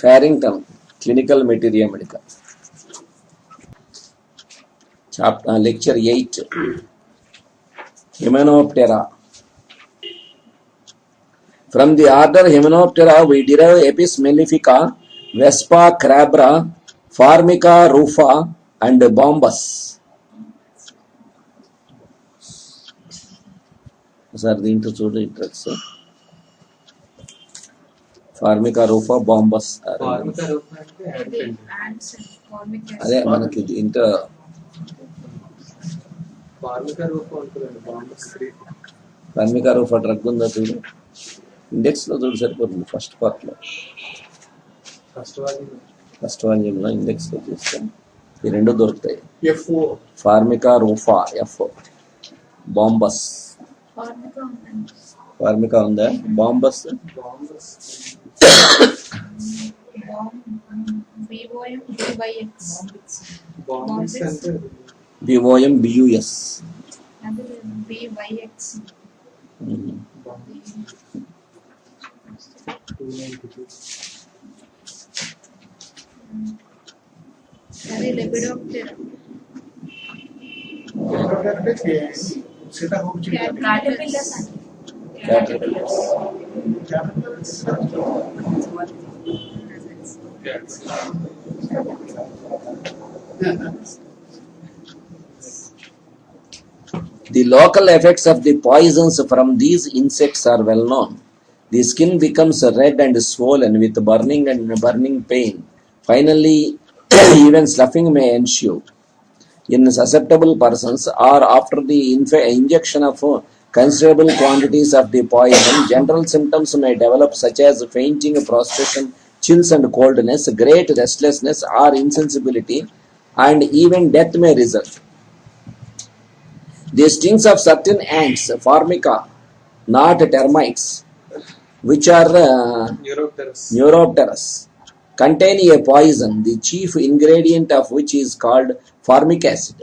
Farrington, Clinical Materia Medica. Lecture 8. Hymenoptera. From the order Hymenoptera, we derive Apis mellifica, Vespa crabra, Formica rufa, and Bombus. Sir, దీంట్లో చూడండి ఇంట్రెక్ట్స్ Formica రూఫా బాంబస్ అదే మనకి ఇంట్లో Formica రూఫా drug ఉందా చూడు index లో చూడు సరిపోతుంది ఫస్ట్ పార్ట్ లో ఫస్ట్ వాల్యూమ్ లో ఇండెక్స్ లో చూస్తే ఈ రెండు దొరుకుతాయి ఫార్మికా రూఫా ఎఫ్ బాంబస్ ఫార్మికా ఉందా బాంబస్ BOM BUS The local effects of the poisons from these insects are well known. The skin becomes red and swollen with burning pain. Finally, even sloughing may ensue. In susceptible persons or after the injection of considerable quantities of the poison, general symptoms may develop such as fainting, prostration, chills and coldness, great restlessness or insensibility, and even death may result. The stings of certain ants, Formica, not termites, which are Neuropterus, contain a poison, the chief ingredient of which is called formic acid.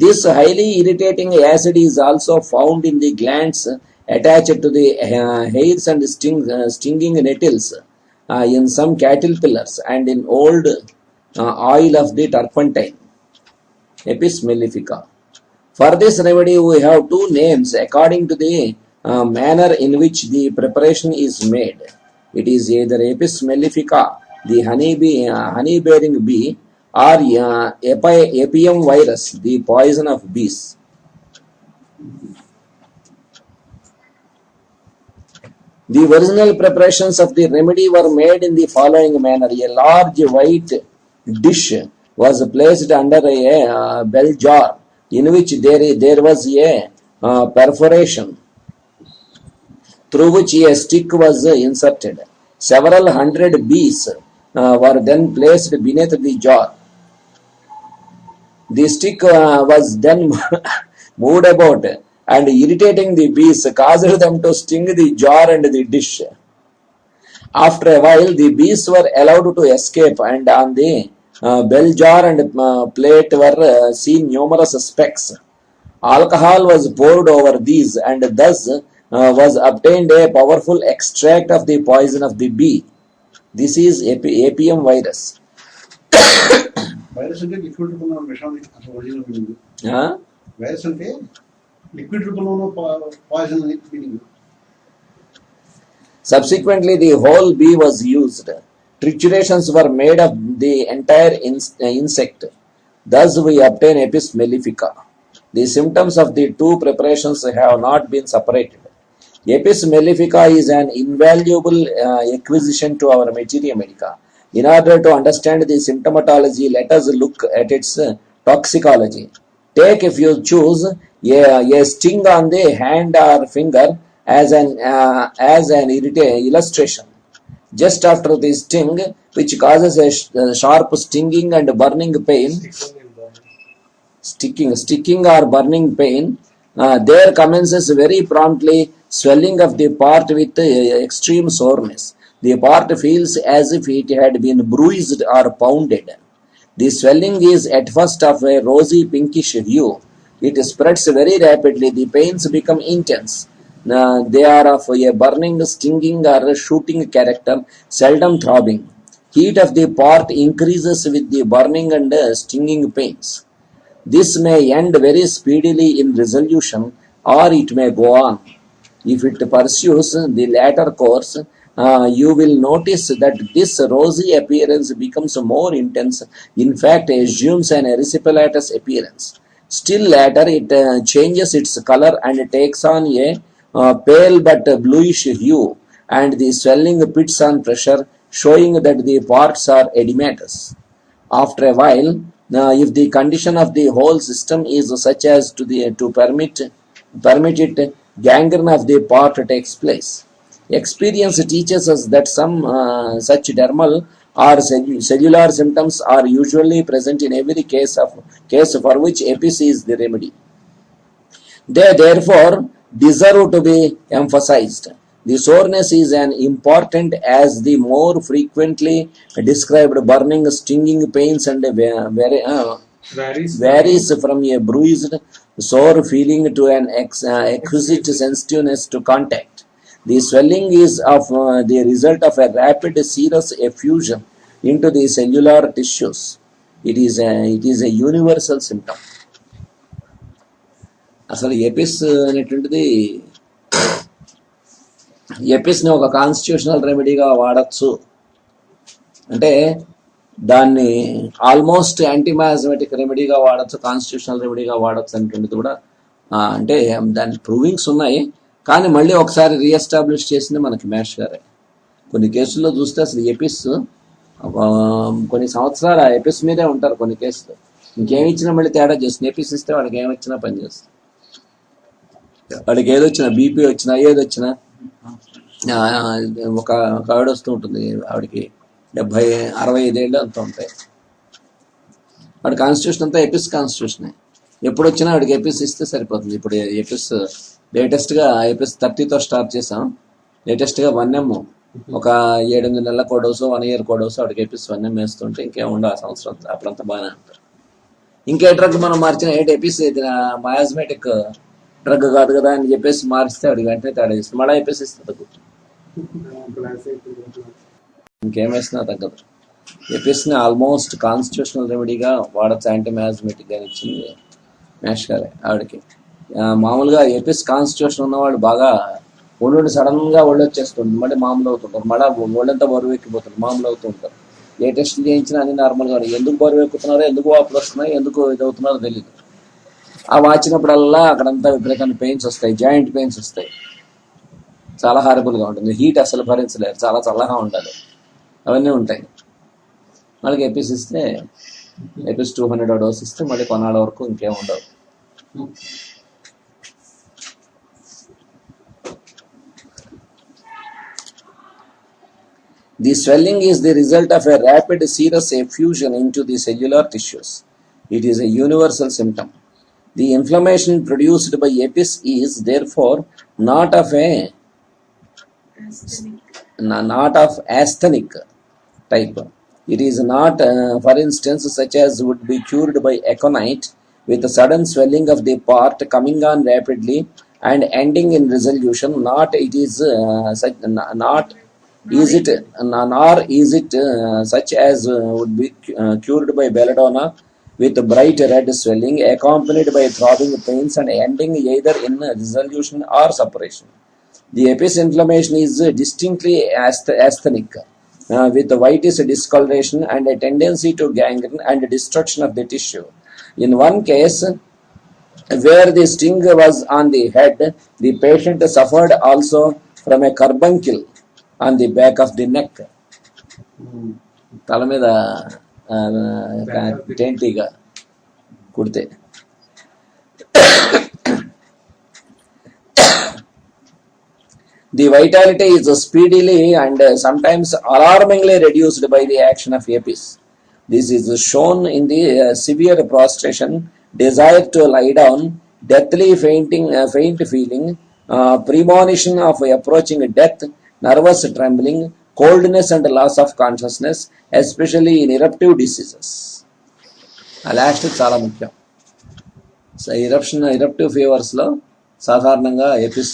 This highly irritating acid is also found in the glands attached to the hairs and stinging nettles in some caterpillars and in old oil of the turpentine, Apis mellifica. For this remedy, we have two names according to the manner in which the preparation is made. It is either Apis mellifica, the honey-bearing bee, or Apium virus, the poison of bees. The original preparations of the remedy were made in the following manner. A large white dish was placed under a bell jar in which there was a perforation through which a stick was inserted. Several hundred bees were then placed beneath the jar. The stick was then moved about and irritating the bees caused them to sting the jar and the dish. After a while, the bees were allowed to escape, and on the bell jar and plate were seen numerous specks. Alcohol was poured over these, and thus was obtained a powerful extract of the poison of the bee. This is Apium virus. Virus అంటే liquid రూపంలో విషం అసలు original meaning virus అంటే liquid రూపంలో poison అని meaning. Subsequently, the whole bee was used. Triturations were made of the entire insect. Thus, we obtain Apis mellifica. The symptoms of the two preparations have not been separated. Apis mellifica is an invaluable acquisition to our Materia Medica. In order to understand the symptomatology, let us look at its toxicology. Take, if you choose, a sting on the hand or finger as an illustration. Just after the sting, which causes a sharp stinging and burning pain, sticking or burning pain, there commences very promptly swelling of the part with extreme soreness. The part feels as if it had been bruised or pounded. The swelling is at first of a rosy pinkish hue. It spreads very rapidly. The pains become intense. They are of a burning, stinging, or shooting character, seldom throbbing. Heat of the part increases with the burning and stinging pains. This may end very speedily in resolution, or it may go on. If it pursues the latter course, you will notice that this rosy appearance becomes more intense, in fact, assumes an erysipelatous appearance. Still later, it changes its color and takes on a pale but bluish hue, and the swelling pits on pressure, showing that the parts are edematous. After a while, if the condition of the whole system is such as to permit it, gangrene of the part takes place. Experience teaches us that some such dermal or cellular symptoms are usually present in every case for which epic is the remedy. They therefore deserve to be emphasized. The soreness is as important as the more frequently described burning, stinging pains and varies from a bruised, sore feeling to an exquisite sensitiveness to contact. The swelling is of the result of a rapid serous effusion into the cellular tissues. It is a universal symptom. అసలు Apis అనేటువంటిది ఎపిస్ని ఒక constitutional రెమెడీగా వాడచ్చు అంటే దాన్ని almost యాంటీమాస్మెటిక్ రెమెడీగా వాడచ్చు, constitutional రెమెడీగా వాడచ్చు అనేటువంటిది కూడా అంటే దాని ప్రూవింగ్స్ ఉన్నాయి. కానీ మళ్ళీ ఒకసారి రీఎస్టాబ్లిష్ చేసింది మనకి మేష్ గారే. కొన్ని కేసుల్లో చూస్తే అసలు ఎపిస్ కొన్ని సంవత్సరాలు ఆ ఎపిస్ మీదే ఉంటారు కొన్ని కేసులు. ఇంకేమి ఇచ్చినా మళ్ళీ తేడా చేస్తుంది. ఎపిస్ ఇస్తే వాడికి ఏమొచ్చినా పనిచేస్తుంది. వాడికి ఏదొచ్చినా బీపీ వచ్చినా ఏదొచ్చినా ఒక ఆవిడ వస్తూ ఉంటుంది, ఆవిడకి 70-65 ఏళ్ళు అంతా ఉంటాయి. వాడి కాన్స్టిట్యూషన్ అంతా ఎపిస్ కాన్స్టిట్యూషనే. ఎప్పుడు వచ్చినా వాడికి ఎపిస్ ఇస్తే సరిపోతుంది. ఇప్పుడు ఎపిస్ లేటెస్ట్గా ఎపిస్ 30తో స్టార్ట్ చేసాం. లేటెస్ట్గా 1M ఒక 7-8 నెలల కోడోసు 1 year కోడోసు వాడికి ఎపిస్ 1M వేస్తుంటే ఇంకేముండవు ఆ సంవత్సరం అప్పుడంతా బాగానే ఉంటారు. ఇంకే డ్రగ్ మనం మార్చిన ఎపిస్ మయాజ్మెటిక్ డ్రగ్ కాదు కదా అని చెప్పేసి మారిస్తే వాడికి వెంటనే తేడా చేస్తుంది. మళ్ళీ ఎపిస్ ఇస్తే తగ్గుతుంది, ఇంకేం వేసినా తగ్గదు. ఎపిస్ని ఆల్మోస్ట్ కాన్స్టిట్యూషనల్ రెమెడీగా వాడచ్చు, యాంటీమాస్మెటిక్ అని ఇచ్చింది మేష్ గారే ఆవిడకి. మామూలుగా ఎపిస్ కాన్స్టిట్యూషన్ ఉన్నవాళ్ళు బాగా ఒళ్ళు సడన్గా ఒళ్ళు వచ్చేస్తుంది, మళ్ళీ మామూలు అవుతుంటారు, మళ్ళీ ఒళ్ళంతా బరువు ఎక్కిపోతుంది, మామూలు అవుతూ ఉంటారు. ఏ టెస్టులు చేయించినా అన్ని నార్మల్గా ఉన్నాయి. ఎందుకు బరువు ఎక్కుతున్నారో, ఎందుకు వాపులు వస్తున్నాయి, ఎందుకు ఇది అవుతున్నారో తెలియదు. ఆ వాచినప్పుడల్లా అక్కడంతా విపరీతమైన పెయిన్స్ వస్తాయి, జాయింట్ పెయిన్స్ వస్తాయి, చాలా హారబుల్గా ఉంటుంది. హీట్ అసలు భరించలేరు, చాలా చల్లగా ఉంటుంది, అవన్నీ ఉంటాయి. వాళ్ళకి ఎపిస్ ఇస్తే ఎపిస్ 200 డోస్ ఇస్తే మళ్ళీ కొన్నాళ్ళ వరకు ఇంకేం ఉండవు. The swelling is the result of a rapid serous effusion into the cellular tissues. It is a universal symptom. The inflammation produced by epic is therefore not of asthenic type. It is not, for instance, such as would be cured by aconite, with a sudden swelling of the part coming on rapidly and ending in resolution. Nor is it such as would be cured by belladonna, with bright red swelling accompanied by throbbing pains and ending either in resolution or suppression. The epic inflammation is distinctly asthenic, with whitish discoloration and a tendency to gangrene and destruction of the tissue. In one case, where the sting was on the head, the patient suffered also from a carbuncle on the back of the neck. తల మీద టేంటీగా కుడితే. The vitality is speedily and sometimes alarmingly reduced by the action of epic. This is shown in the severe prostration, desire to lie down, deathly faint feeling, premonition of approaching death, nervous trembling, coldness and loss of consciousness, especially in eruptive diseases. Last చాలా ముఖ్యం. ఎరప్టివ్ ఫీవర్స్లో సాధారణంగా Apis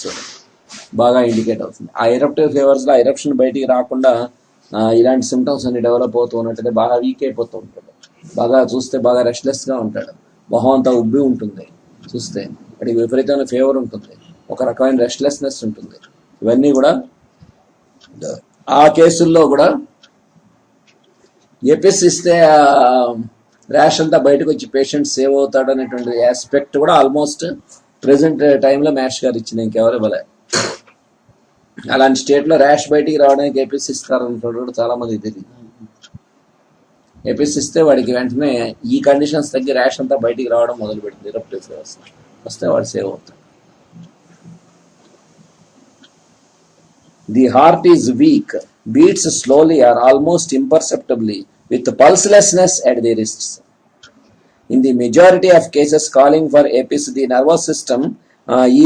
బాగా indicate అవుతుంది. ఆ ఎరప్టివ్ ఫీవర్స్లో ఆ eruption బయటికి రాకుండా ఇలాంటి సిమ్టమ్స్ అన్ని డెవలప్ అవుతూ ఉన్నట్టయితే బాగా వీక్ అయిపోతూ ఉంటాడు. బాగా చూస్తే బాగా రెస్ట్లెస్గా ఉంటాడు. మొహం అంతా ఉబ్బి ఉంటుంది. చూస్తే వాడికి విపరీతమైన ఫీవర్ ఉంటుంది. ఒక రకమైన రెస్ట్లెస్నెస్ ఉంటుంది. ఇవన్నీ కూడా ఆ కేసుల్లో కూడా ఎపిస్ ఇస్తే ర్యాష్ అంతా బయటకు వచ్చి పేషెంట్ సేవ్ అవుతాడు అనేటువంటి ఆస్పెక్ట్ కూడా ఆల్మోస్ట్ ప్రెసెంట్ టైంలో మ్యాష్ గారు ఇచ్చింది, ఇంకెవరు ఇవ్వలే. అలాంటి స్టేట్లో ర్యాష్ బయటికి రావడానికి ఎపిస్ ఇస్తారనుకోవడం కూడా చాలా మంది తెలియదు. ఎపిస్ ఇస్తే వాడికి వెంటనే ఈ కండిషన్స్ తగ్గి ర్యాష్ అంతా బయటికి రావడం మొదలు పెడుతుంది. ఎరప్టివ్ ఫీవర్స్ వస్తే వాడు సేవ్ అవుతాడు. The heart is weak, beats slowly or almost imperceptibly with pulselessness at the wrists. In the majority of cases calling for EPIS, the nervous system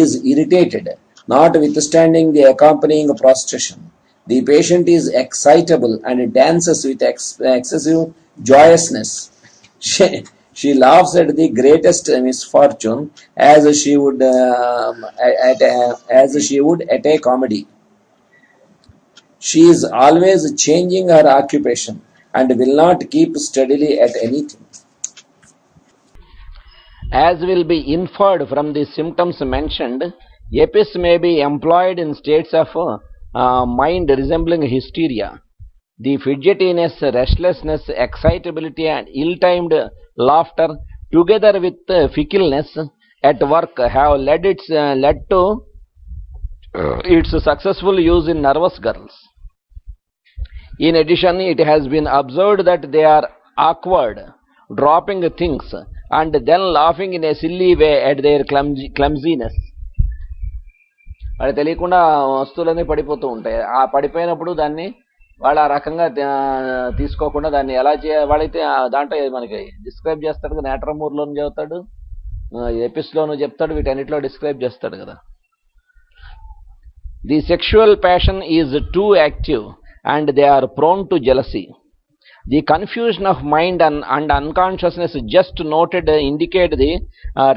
is irritated, notwithstanding the accompanying prostration. The patient is excitable and dances with excessive joyousness. She laughs at the greatest misfortune as she would at a comedy. She is always changing her occupation and will not keep steadily at anything. As will be inferred from the symptoms mentioned, EPIS may be employed in states of mind resembling hysteria. The fidgetiness, restlessness, excitability, and ill-timed laughter, together with fickleness at work, have led to its successful use in nervous girls. In addition, it has been observed that they are awkward, dropping things, and then laughing in a silly way at their clumsiness. అది తెలియకుండా వస్తువులన్నీ పడిపోతూ ఉంటాయి. ఆ పడిపోయినప్పుడు దాన్ని వాళ్ళు ఆ రకంగా తీసుకోకుండా దాన్ని ఎలా వాడైతే దాంట్లో మనకి డిస్క్రైబ్ చేస్తాడు కదా, నేట్రమూర్లోనూ చెబుతాడు, ఎపిస్లోనూ చెప్తాడు, వీటన్నిటిలో డిస్క్రైబ్ చేస్తాడు కదా. The sexual passion is too active and they are prone to jealousy. The confusion of mind and unconsciousness just noted indicate the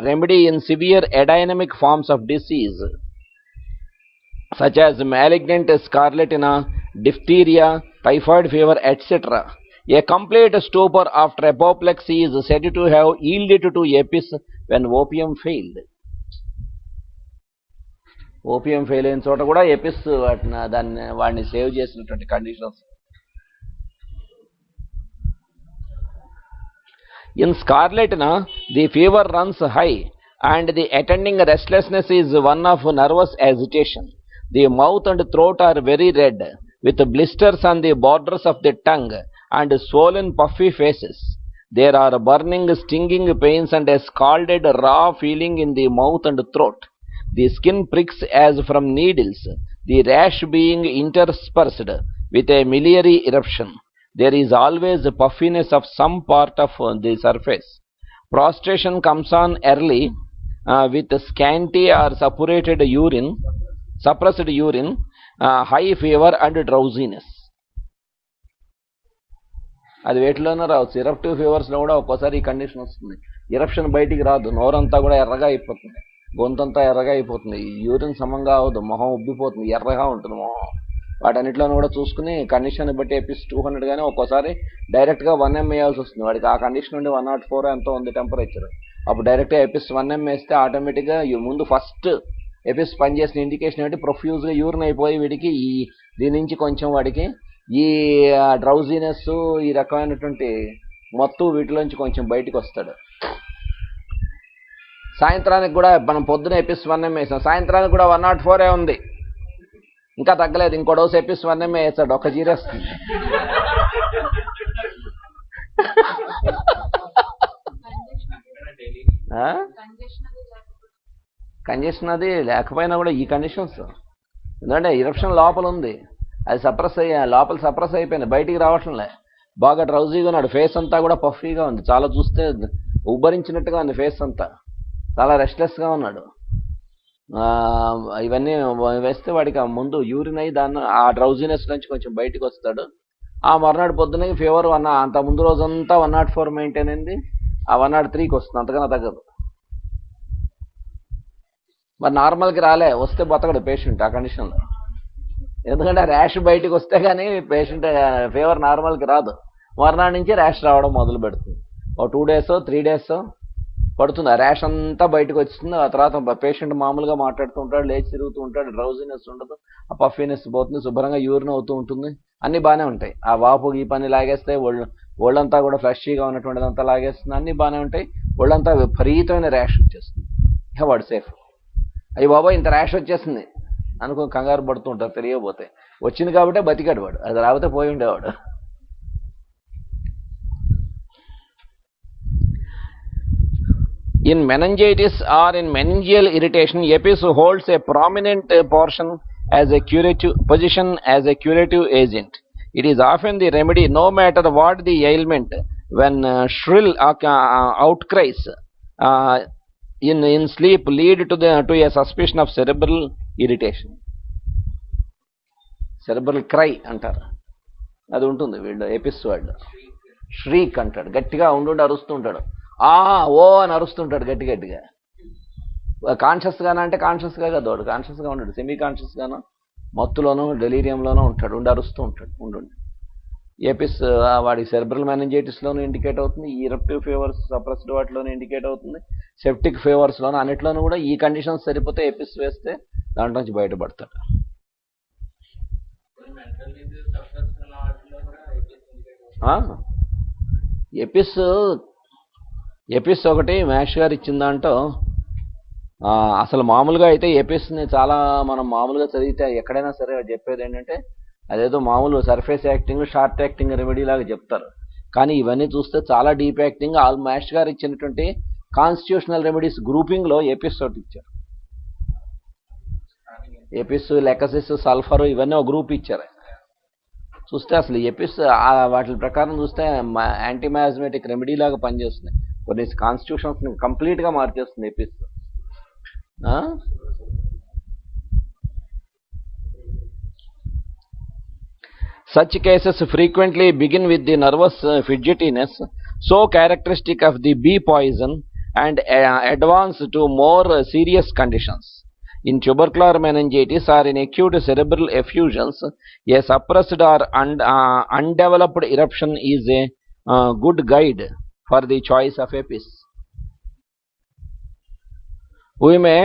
remedy in severe adynamic forms of disease, such as malignant scarlatina, diphtheria, typhoid fever, etc. A complete stupor after apoplexy is said to have yielded to EPIS when opium failed. Opium fail అయిన చోట కూడా apis వాడిని save చేసినటువంటి conditions. In scarlatina the fever runs high and the attending restlessness is one of nervous agitation. The mouth and throat are very red with blisters on the borders of the tongue and swollen puffy faces. There are burning, stinging pains and a scalded, raw feeling in the mouth and throat. The skin pricks as from needles, the rash being interspersed with a miliary eruption. There is always puffiness of some part of the surface. Prostration comes on early with scanty or suppressed urine, high fever and drowsiness. అది వేటిలోనూ రావచ్చు. ఇరప్టివ్ ఫీవర్స్లో కూడా ఒక్కోసారి ఈ condition వస్తుంది. Eruption బయటికి రాదు, నోరంతా కూడా ఎర్రగా అయిపోతుంది, గొంతంతా ఎర్రగా అయిపోతుంది, యూరిన్ సమంగా అవదు, మొహం ఉబ్బిపోతుంది, ఎర్రగా ఉంటుంది మొహం. వాటన్నిటిలోనూ కూడా చూసుకుని కండిషన్ బట్టి ఎపిస్ 200 కానీ ఒక్కోసారి డైరెక్ట్గా 1M వేయాల్సి వస్తుంది. వాడికి ఆ కండిషన్ నుండి 104 ఎంతో ఉంది టెంపరేచర్. అప్పుడు డైరెక్ట్గా ఎపిస్ 1M వేస్తే ఆటోమేటిక్గా ముందు ఫస్ట్ ఎపిస్ పనిచేసిన ఇండికేషన్ ఏంటి, ప్రొఫ్యూజ్గా యూరిన్ అయిపోయి వీడికి దీని నుంచి కొంచెం వాడికి ఈ డ్రౌజీనెస్, ఈ రకమైనటువంటి మత్తు వీటిలోంచి కొంచెం బయటికి వస్తాడు. సాయంత్రానికి కూడా మనం పొద్దున ఎపిస్ 1M వేసాం, సాయంత్రానికి కూడా 104 ఉంది, ఇంకా తగ్గలేదు, ఇంకో డోస్ ఎపిస్ 1M వేస్తాడు, ఒక జీరేస్తుంది. కంజెషన్ అది లేకపోయినా కూడా ఈ కండిషన్స్ ఎందుకంటే ఇరప్షన్ లోపల ఉంది, అది లోపల సప్రెస్ అయిపోయింది, బయటికి రావట్లే. బాగా డ్రౌజీగా ఉన్నాడు, ఫేస్ అంతా కూడా పఫీగా ఉంది, చాలా చూస్తే ఉబ్బరించినట్టుగా ఉంది ఫేస్ అంతా, చాలా రెస్ట్లెస్గా ఉన్నాడు. ఇవన్నీ వేస్తే వాడికి ముందు యూరిన్ అయ్యి ఆ డ్రౌజీనెస్ నుంచి కొంచెం బయటికి వస్తాడు. ఆ మర్నాడు పొద్దున ఫీవర్ అంత ముందు రోజంతా 104 మెయింటైన్ అయింది, ఆ 103కి వస్తుంది, అంతకన్నా తగ్గదు. మరి నార్మల్కి రాలే, వస్తే బతకడు పేషెంట్ ఆ కండిషన్లో. ఎందుకంటే ర్యాష్ బయటకు వస్తే కానీ పేషెంట్ ఫీవర్ నార్మల్కి రాదు. మర్నాడు నుంచి ర్యాష్ రావడం మొదలు పెడుతుంది. ఓ 2 days 3 days పడుతుంది. ఆ ర్యాష్ అంతా బయటకు వచ్చింది. ఆ తర్వాత పేషెంట్ మామూలుగా మాట్లాడుతూ ఉంటాడు, లేచి తిరుగుతూ ఉంటాడు, డ్రౌజినెస్ ఉండదు, ఆ పఫీనెస్ పోతుంది, శుభ్రంగా యూరిన్ అవుతూ ఉంటుంది, అన్నీ బాగానే ఉంటాయి. ఆ వాపు ఈ పని లాగేస్తే ఒళ్ళంతా కూడా ఫ్రెష్గా ఉన్నటువంటిదంతా లాగేస్తుంది, అన్నీ బాగానే ఉంటాయి. ఒళ్ళంతా విపరీతమైన ర్యాష్ వచ్చేస్తుంది. ఇక వాడు సేఫ్. అయ్యి బాబా ఇంత ర్యాష్ వచ్చేసింది అనుకో కంగారు పడుతూ ఉంటారు తెలియకపోతే. వచ్చింది కాబట్టే బతికాడు వాడు, అది రాకపోతే పోయి ఉండేవాడు. In meningitis or in meningeal irritation, EPIS holds a prominent position as a curative agent. It is often the remedy, no matter what the ailment, when shrill outcries in sleep lead to a suspicion of cerebral irritation. Cerebral cry అంటారు, అది ఉంటుంది వీళ్ళు Apis వాళ్ళు. ష్రీక్ అంటాడు, గట్టిగా ఉండి అరుస్తూ ఉంటాడు, ఓ అని అరుస్తుంటాడు గట్టి గట్టిగా. కాన్షియస్గానా అంటే కాన్షియస్గా కాదు, వాడు కాన్షియస్గా ఉంటాడు, సెమీ కాన్షియస్గానో మత్తులోనూ డెలీరియంలోనూ ఉంటాడు, ఉండి అరుస్తూ ఉంటాడు ఉండి. ఏపిస్ వాడి సెరెబ్రల్ మెనింజైటిస్లోనూ ఇండికేట్ అవుతుంది, ఈరప్టివ్ ఫీవర్స్ సప్రెస్డ్ వాటిలోనూ ఇండికేట్ అవుతుంది, సెప్టిక్ ఫీవర్స్లోనూ, అన్నిట్లోనూ కూడా ఈ కండిషన్స్ సరిపోతే ఏపిస్ వేస్తే దాంట్లో నుంచి బయటపడతాడు. ఎపిస్ ఒకటి మ్యాష్ గారు ఇచ్చిన దాంట్లో అసలు మామూలుగా అయితే ఎపిస్ని చాలా మనం మామూలుగా చదివితే ఎక్కడైనా సరే చెప్పేది ఏంటంటే అదేదో మామూలు surface acting short acting remedy లాగా చెప్తారు. కానీ ఇవన్నీ చూస్తే చాలా డీప్ యాక్టింగ్. మ్యాష్ గారు ఇచ్చినటువంటి కాన్స్టిట్యూషనల్ రెమెడీస్ గ్రూపింగ్లో ఎపిస్ ఒకటి ఇచ్చారు. ఎపిస్, లెకసిస్, సల్ఫర్ ఇవన్నీ ఒక గ్రూప్ ఇచ్చారు. చూస్తే అసలు ఎపిస్ వాటి ప్రకారం చూస్తే యాంటీమాస్మెటిక్ రెమెడీ లాగా పనిచేస్తుంది. కొన్ని కాన్స్టిట్యూషన్స్ కంప్లీట్గా మార్చేస్తుంది Apis. Such cases frequently begin with the nervous fidgetiness, so characteristic of the bee poison, and advance to more serious conditions. In tubercular meningitis or in acute cerebral effusions, a suppressed or undeveloped eruption is a good guide for the choice of EPIS. We may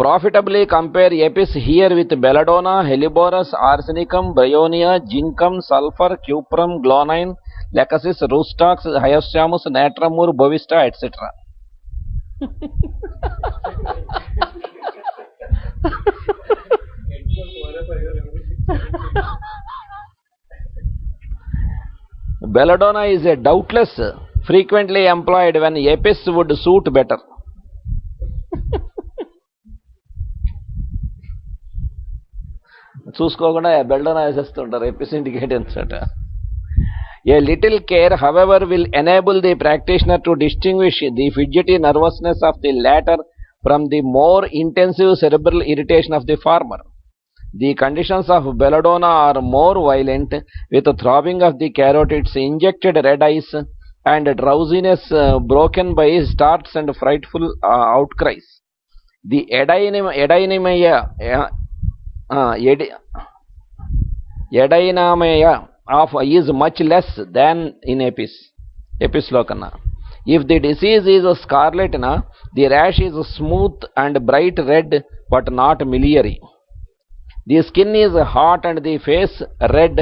profitably compare EPIS here with belladonna, helleborus, arsenicum, bryonia, zinc, sulfur, cuprum, glonine, lachesis, rustox, hyoscyamus, natramur, bovista, etc. Belladonna is a doubtless frequently employed when EPIS would suit better. చూసుకోకుండా belladonna వేసేస్తుంటారు Apis ఇండికేటెన్స్ అట. A little care, however, will enable the practitioner to distinguish the fidgety nervousness of the latter from the more intensive cerebral irritation of the former. The conditions of belladonna are more violent, with throbbing of the carotids, injected red eyes, and drowsiness broken by starts and frightful outcries. The edynamia of is much less than in EPIS లో కన్నా. If the disease is scarlatina, the rash is smooth and bright red but not miliary. The skin is hot and the face red,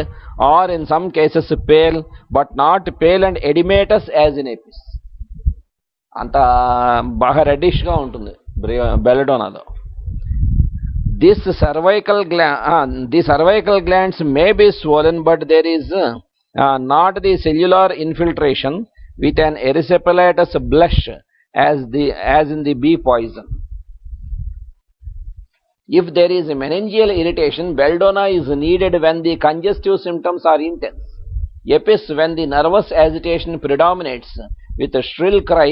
or in some cases pale, but not pale and edematous as in EPIS. అంత బాగా రెడ్డిష్గా ఉంటుంది బెలడోనాలో. The cervical glands may be swollen, but there is not the cellular infiltration with an erysipelatous blush as in the bee poison. If there is meningeal irritation, belladonna is needed when the congestive symptoms are intense. EPIS when the nervous agitation predominates, with a shrill cry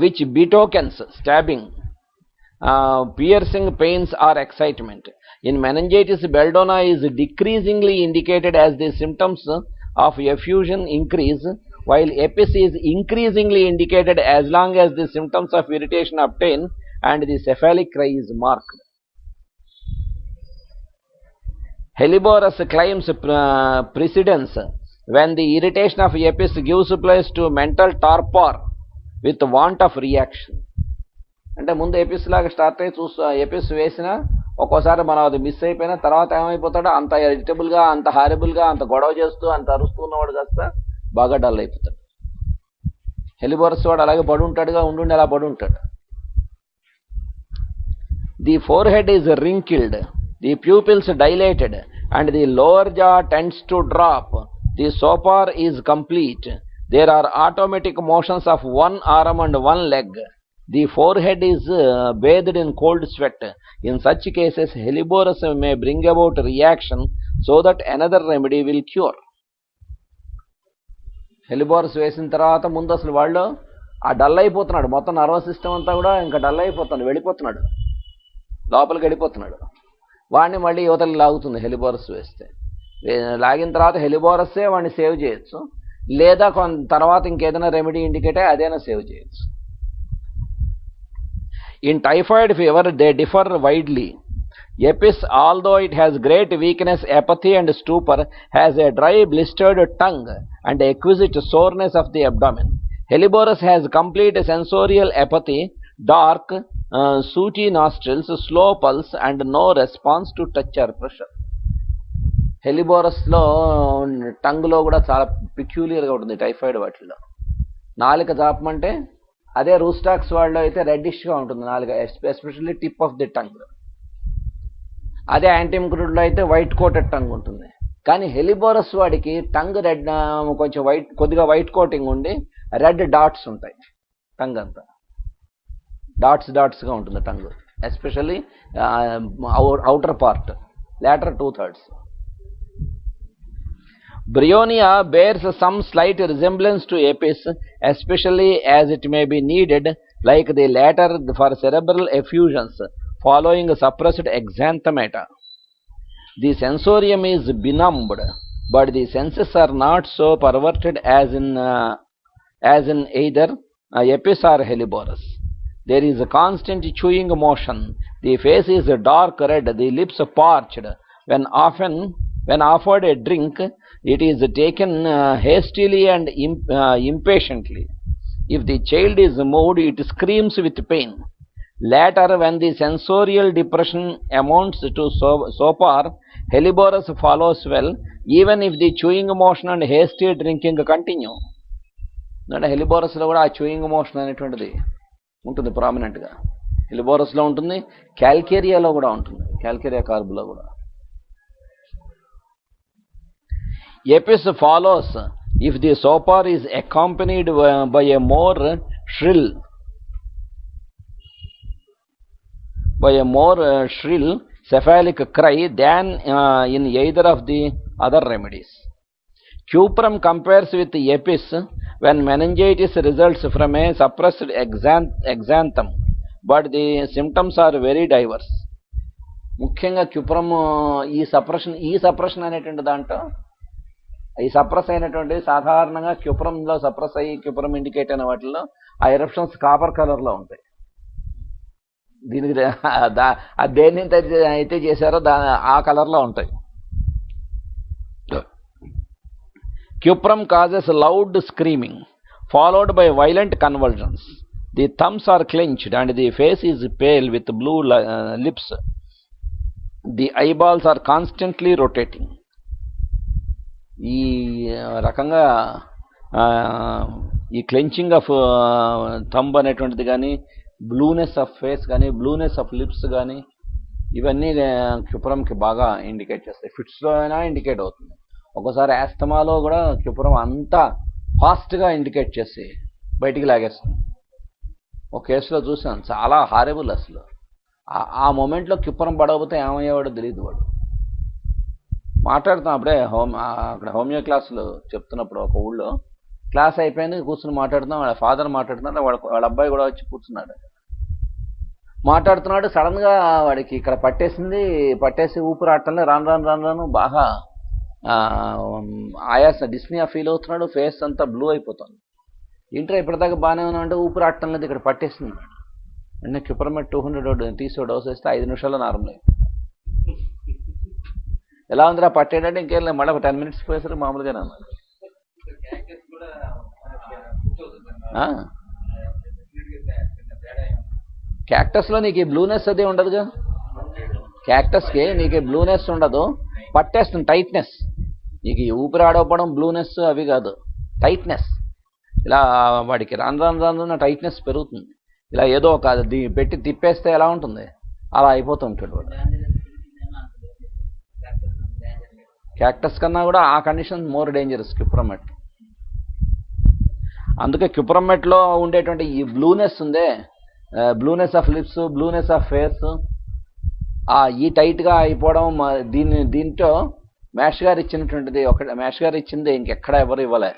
which betokens stabbing, piercing pains or excitement. In meningitis, belladonna is decreasingly indicated as the symptoms of effusion increase, while EPIS is increasingly indicated as long as the symptoms of irritation obtain and the cephalic cry is marked. Helleborus claims precedence when the irritation of EPIS gives place to mental torpor with want of reaction. అంటే ముందు Apis లాగా start అయ్యి Apis వేసినా ఒక్కోసారి మనం అది miss అయిపోయినా తర్వాత ఏమైపోతాడో అంత ఇరిటబుల్గా, అంత హారబుల్గా, అంత గొడవ చేస్తూ, అంత అరుస్తూ ఉన్నవాడు కాస్త బాగా డల్ అయిపోతాడు. హెలిబోరస్ వాడు అలాగే పడి ఉంటాడుగా, ఉండి అలా పడి ఉంటాడు. The four head is wrinkled, the pupils dilated, and the lower jaw tends to drop. The sopor is complete. There are automatic motions of one arm and one leg. The forehead is bathed in cold sweat. In such cases, Helleborus may bring about reaction so that another remedy will cure. Helleborus వేసిన తర్వాత ముందు అసలు వాళ్ళు ఆ dull అయిపోతున్నాడు, మొత్తం nervous system అంతా కూడా ఇంకా డల్ అయిపోతున్నాడు, వెళ్ళిపోతున్నాడు, లోపలికి వెళ్ళిపోతున్నాడు. వాడిని మళ్ళీ యువతలు లాగుతుంది హెలిబోరస్ వేస్తే. లాగిన తర్వాత హెలిబోరస్సే వాడిని సేవ్ చేయొచ్చు, లేదా తర్వాత ఇంకేదైనా రెమెడీ ఇండికేట్ అయ్యి అదైనా సేవ్ చేయొచ్చు. In typhoid fever, they differ widely. EPIS, although it has great weakness, apathy, and stupor, has a dry, blistered tongue and exquisite soreness of the abdomen. Helleborus has complete sensorial apathy, dark, sooty nostrils, slow pulse, and no response to touch or pressure. హెలిబోరస్లో టంగ్లో కూడా చాలా పిక్యూలియర్గా ఉంటుంది typhoid వాటిల్లో. నాలుక జాపమంటే అదే Rhus tox వాళ్ళలో అయితే రెడ్డిష్గా ఉంటుంది నాలుక, especially tip of the tongue. అదే యాంటీమ్క్రూడ్లో అయితే వైట్ కోటెడ్ టంగ్ ఉంటుంది. కానీ హెలిబోరస్ వాడికి టంగ్ రెడ్, కొంచెం వైట్, కొద్దిగా వైట్ కోటింగ్ ఉండి రెడ్ డాట్స్ ఉంటాయి. టంగ్ అంతా డాట్స్గా ఉంటుంది tongue, especially outer part, latter 2/3. Bryonia bears some slight resemblance to EPIS, especially as it may be needed, like the latter, for cerebral effusions following suppressed exanthemata. The sensorium is benumbed, but the senses are not so perverted as in either EPIS or Helleborus. There is a constant chewing motion. The face is dark red, the lips parched. When offered a drink, it is taken hastily and impatiently. If the child is moved, it screams with pain. Later, when the sensorial depression amounts to sopor, Helleborus follows well, even if the chewing motion and hasty drinking continue. అంటే హెలిబోరస్లో కూడా ఆ chewing motion అనేటువంటిది ఉంటుంది ప్రామినెంట్గా. హెలిబోరస్లో ఉంటుంది, క్యాల్కేరియాలో కూడా ఉంటుంది, calcarea కార్బులో కూడా. EPIS follows if the sopor is accompanied by a more shrill cephalic cry than in either of the other remedies. Cuprum compares with EPIS when meningitis results from a suppressed exanthem, but the symptoms are very diverse. ముఖ్యంగా cuprum ఈ suppression అనేటువంటి దాంట్లో, ఈ suppress అయినటువంటి సాధారణంగా క్యూప్రమ్లో suppress అయ్యి cuprum indicate అయిన వాటిల్లో ఆ ఎరప్షన్స్ కాపర్ కలర్లో ఉంటాయి. దీనికి దేన్ని అయితే చేశారో ఆ కలర్లో ఉంటాయి. Cuprum causes loud screaming followed by violent convulsions. The thumbs are clenched and the face is pale with blue lips. The eyeballs are constantly rotating. ఈ రకంగా ఈ క్లెంచింగ్ ఆఫ్ థంబ్ అనేటువంటిది కానీ, బ్లూనెస్ ఆఫ్ ఫేస్ కానీ, blueness of lips కానీ, ఇవన్నీ క్యూప్రమ్కి బాగా indicate చేస్తాయి. ఫిట్స్లో అయినా ఇండికేట్ అవుతుంది. ఒక్కోసారి ఆస్తమాలో కూడా క్యూప్రమ్ అంతా ఫాస్ట్గా ఇండికేట్ చేసి బయటికి లాగేస్తుంది. ఒక కేసులో చూసాను, చాలా హారబుల్ అసలు. ఆ మూమెంట్లో క్యూప్రమ్ పడకపోతే ఏమయ్యేవాడో తెలియదు. వాడు మాట్లాడుతాం అప్పుడే అక్కడ హోమియో క్లాసులు చెప్తున్నప్పుడు ఒక ఊళ్ళో క్లాస్ అయిపోయింది, కూర్చుని మాట్లాడుతున్నాం. వాళ్ళ ఫాదర్ మాట్లాడుతున్నారు, వాళ్ళ అబ్బాయి కూడా వచ్చి కూర్చున్నాడు. మాట్లాడుతున్నాడు, సడన్గా వాడికి ఇక్కడ పట్టేసి ఊపిరాటంలో రాను బాగా ఆయాస డిస్నియా ఫీల్ అవుతున్నాడు, ఫేస్ అంతా బ్లూ అయిపోతుంది. ఏంట్రా ఇప్పటిదాకా బాగానే ఉన్నా అంటే ఊపిరి ఆడటం లేదు, ఇక్కడ పట్టేస్తుంది. అంటే క్యూపర్మెట్ 200 తీసి డోస్ వేస్తే 5 నిమిషాల్లో నార్మల్ అయింది. ఎలా ఉందిరా పట్టేటంటే ఇంకేం లేదు, మళ్ళీ ఒక 10 minutes పోయేసరికి మామూలుగానే అన్నాడు. క్యాక్టస్లో నీకు ఈ బ్లూనెస్ అదే ఉండదుగా. క్యాక్టస్కి నీకు ఈ బ్లూనెస్ ఉండదు, పట్టేస్తుంది టైట్నెస్. నీకు ఈ ఊపిరి ఆడవడం బ్లూనెస్ అవి కాదు, టైట్నెస్. ఇలా వాడికి రాను టైట్నెస్ పెరుగుతుంది. ఇలా ఏదో ఒక పెట్టి తిప్పేస్తే ఎలా ఉంటుంది అలా అయిపోతూ ఉంటాడు వాడు. క్యాక్టస్ కన్నా కూడా ఆ కండిషన్ మోర్ డేంజరస్ క్యూప్రమెట్. అందుకే క్యూప్రమెట్లో ఉండేటువంటి ఈ బ్లూనెస్ ఉందే, blueness of lips, blueness of face, ఈ టైట్గా అయిపోవడం, దీంట్లో మేష్ గారు ఇచ్చినటువంటిది మేష్ గారు ఇచ్చింది ఇంకెక్కడ ఎవరు ఇవ్వలే.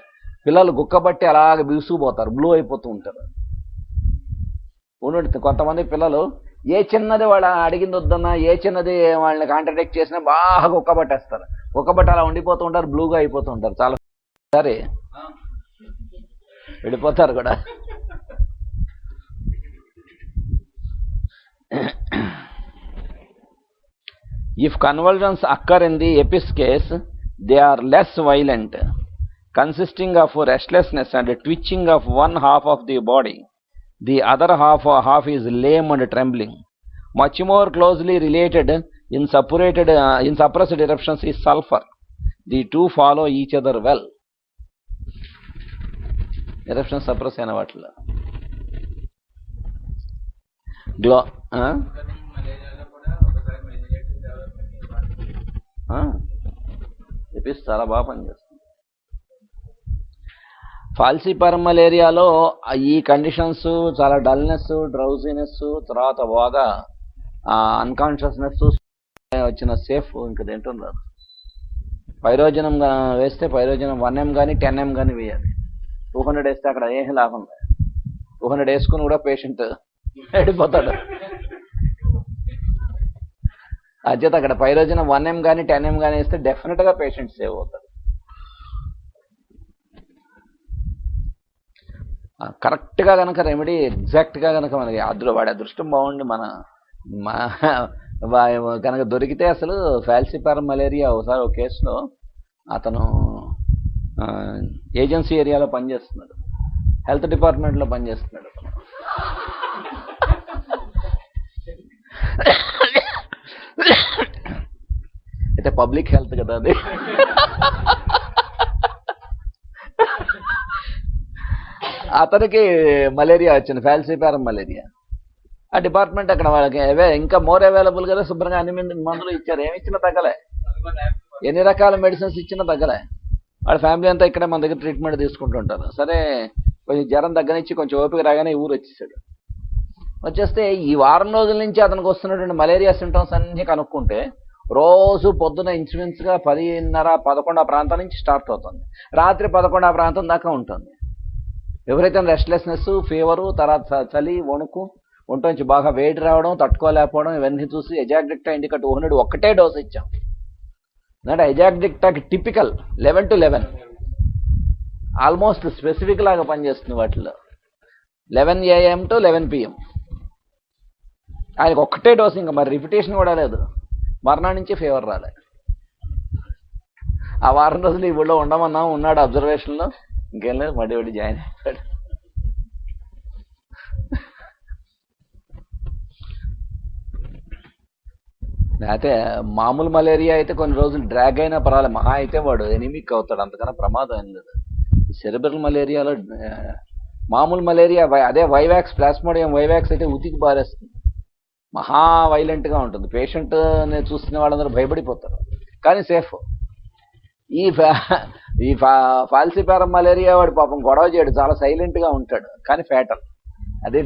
పిల్లలు గుక్కబట్టి అలాగే బిగుసుకుపోతారు, బ్లూ అయిపోతూ ఉంటారు. ఉండి కొంతమంది పిల్లలు ఏ చిన్నది వాళ్ళు అడిగింది వద్దన్నా, ఏ చిన్నది వాళ్ళని కాంట్రడిక్ట్ చేసినా బాగా గుక్కబట్టేస్తారు. గుక్కబట్టి అలా ఉండిపోతూ ఉంటారు, బ్లూగా అయిపోతూ ఉంటారు. చాలా సరే వెళ్ళిపోతారు కూడా. If convulsions occur in the EPIS case, they are less violent, consisting of restlessness and twitching of one half of the body. The other half is lame and trembling. Much more closely related in suppressed eruptions is sulfur. The two follow each other well. Eruption suppress అయిన వాటిలో Apis చాలా బాగా పనిచేస్తుంది. ఫాల్సిపారం మలేరియాలో ఈ conditions చాలా dullness, drowsiness, తర్వాత బాగా unconsciousness వచ్చిన సేఫ్ ఇంకా దేంట్లో రాదు. పైరోజనం వేస్తే పైరోజనం 1M కానీ 10M కానీ వేయాలి. 200 వేస్తే అక్కడ ఏం లాభం లేదు. 200 వేసుకుని కూడా పేషెంట్ వెళ్ళిపోతాడు. అధ్యత అక్కడ పైరోజనం 1M కానీ 10M కానీ వేస్తే డెఫినెట్గా పేషెంట్ సేవ్ అవుతాడు. కరెక్ట్గా కనుక రెమెడీ ఎగ్జాక్ట్గా కనుక మనకి వాడి అదృష్టం బాగుండి కనుక దొరికితే అసలు ఫాల్సిపారం మలేరియా ఒకసారి ఒక కేసులో అతను ఏజెన్సీ ఏరియాలో పనిచేస్తున్నాడు, హెల్త్ డిపార్ట్మెంట్లో పనిచేస్తున్నాడు. అయితే పబ్లిక్ హెల్త్ కదా అది. అతనికి మలేరియా వచ్చింది, ఫాల్సిపారం మలేరియా. ఆ డిపార్ట్మెంట్ అక్కడ వాళ్ళకి ఇంకా మోర్ అవైలబుల్ కదా, శుభ్రంగా అన్ని మందులు ఇచ్చారు, ఏమి ఇచ్చినా తగ్గలే, ఎన్ని రకాల మెడిసిన్స్ ఇచ్చినా తగ్గలే. వాళ్ళ ఫ్యామిలీ అంతా ఇక్కడే మన దగ్గర ట్రీట్మెంట్ తీసుకుంటూ ఉంటారు. సరే కొంచెం జ్వరం తగ్గనిచ్చి కొంచెం ఓపిక రాగానే ఊరు వచ్చేసాడు. వచ్చేస్తే ఈ వారం రోజుల నుంచి అతనికి వస్తున్నటువంటి మలేరియా సింటమ్స్ అన్నీ కనుక్కుంటే రోజు పొద్దున ఇన్సూరెన్స్గా 10:30, 11 ఆ ప్రాంతం నుంచి స్టార్ట్ అవుతుంది, రాత్రి 11 ఆ ప్రాంతం దాకా ఉంటుంది. ఎవరైతే రెస్ట్లెస్నెస్, ఫీవరు, తర్వాత చలి, వణుకు, ఒంట నుంచి బాగా వేడి రావడం, తట్టుకోలేకపోవడం, ఇవన్నీ చూసి ఎజాగ్డిక్టా ఇండికా 200 ఒకటే డోస్ ఇచ్చాం. అంటే ఎజాగ్డిక్టాకి టిపికల్ 11 to 11 ఆల్మోస్ట్ స్పెసిఫిక్ లాగా పనిచేస్తుంది వాటిలో. 11 AM to 11 PM ఆయనకు ఒక్కటే డోస్, ఇంకా మరి రిపిటేషన్ కూడా లేదు. మర్నాడు నుంచి ఫీవర్ రాలే. ఆ వారం రోజులు ఈ ఊళ్ళో ఉండమన్నాం, ఉన్నాడు అబ్జర్వేషన్లో, ఇంకేం లేదు, మళ్ళీ జాయిన్ అయిపోయాడు. అయితే మామూలు మలేరియా అయితే కొన్ని రోజులు డ్రాగ్ అయినా పర్వాలేదు, మహా అయితే వాడు ఎనిమిక్ అవుతాడు, అంతకన్నా ప్రమాదం ఏం లేదు. సెరిబ్రల్ మలేరియాలో మామూలు మలేరియా అదే వైవాక్స్, ప్లాస్మోడియం వైవాక్స్ అయితే ఉతికి బారేస్తుంది, మహా వైలెంట్గా ఉంటుంది. పేషెంట్ చూస్తున్న వాళ్ళందరూ భయపడిపోతారు, కానీ సేఫ్. ఈ ఫాల్సిపారం మలేరియా వాడు పాపం గొడవ చేయడు, చాలా సైలెంట్గా ఉంటాడు, కానీ ఫ్యాటల్. అదే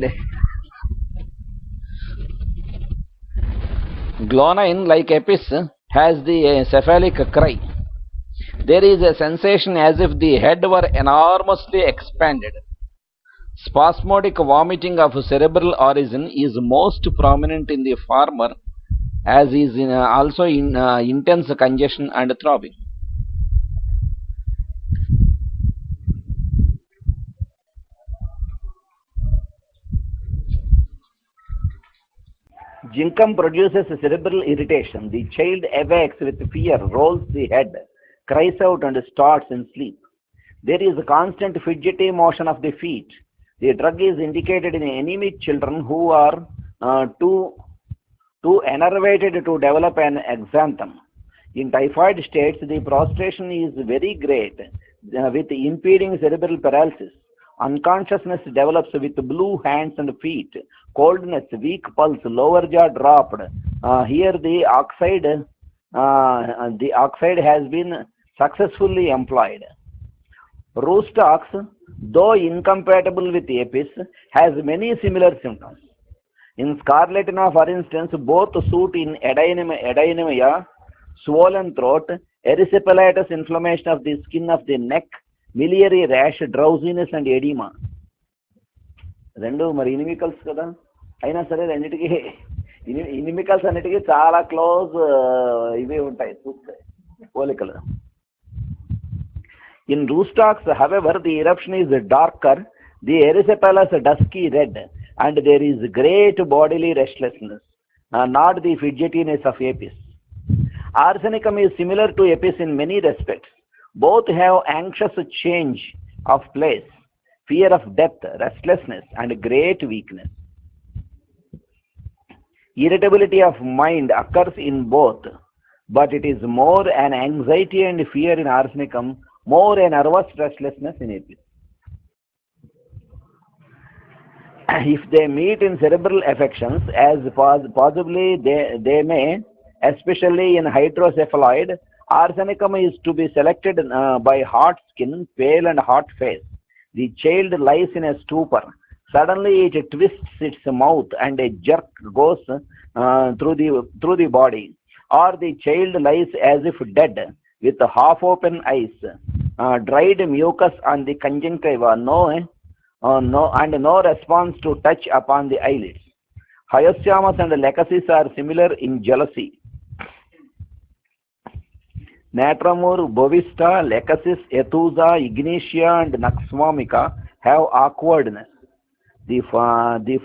Glonine, like Apis, has the cephalic cry. There is a sensation as if the head were enormously expanded. Spasmodic vomiting of cerebral origin is most prominent in the former, as is also in intense congestion and throbbing. Jinkum produces cerebral irritation. The child awakes with fear, rolls the head, cries out and starts in sleep. There is a constant fidgety motion of the feet. The drug is indicated in anemic children who are too enervated to develop an exanthem. In typhoid states, the prostration is very great with impeding cerebral paralysis. Unconsciousness develops with blue hands and feet, coldness, weak pulse, lower jaw dropped. Here the oxide has been successfully employed. Rustox, though incompatible with apis, has many similar symptoms. In scarlatina, for instance, both suit in edemia, swollen throat, erysipelatous inflammation of the skin of the neck, miliary rash, drowsiness and edema. రెండు మరి ఇనిమికల్స్ కదా, అయినా సరే రెండింటికి ఇనిమికల్స్ అన్నిటికీ చాలా close ఇవి ఉంటాయి చూస్తే పోలికలు. In Rustox, however, the eruption is darker, the erysipelas dusky red, and there is great bodily restlessness, not the fidgetiness of apis. Arsenicum is similar to apis in many respects. Both have anxious change of place, fear of death, restlessness, and great weakness. Irritability of mind occurs in both, but it is more an anxiety and fear in arsenicum, more a nervous restlessness in apis. If they meet in cerebral affections, as possibly they may, especially in hydrocephaloid, arsenicum is to be selected by hot skin, pale and hot face. The child lies in a stupor. Suddenly it twists its mouth and a jerk goes through the body. Or the child lies as if dead, with half-open eyes, dried mucus on the conjunctiva, and no response to touch upon the eyelids. Hyoscyamus and lecasis are similar in jealousy. Natramur, bovista, lecasis, ethusa, ignatia, and naxvomica have awkwardness. The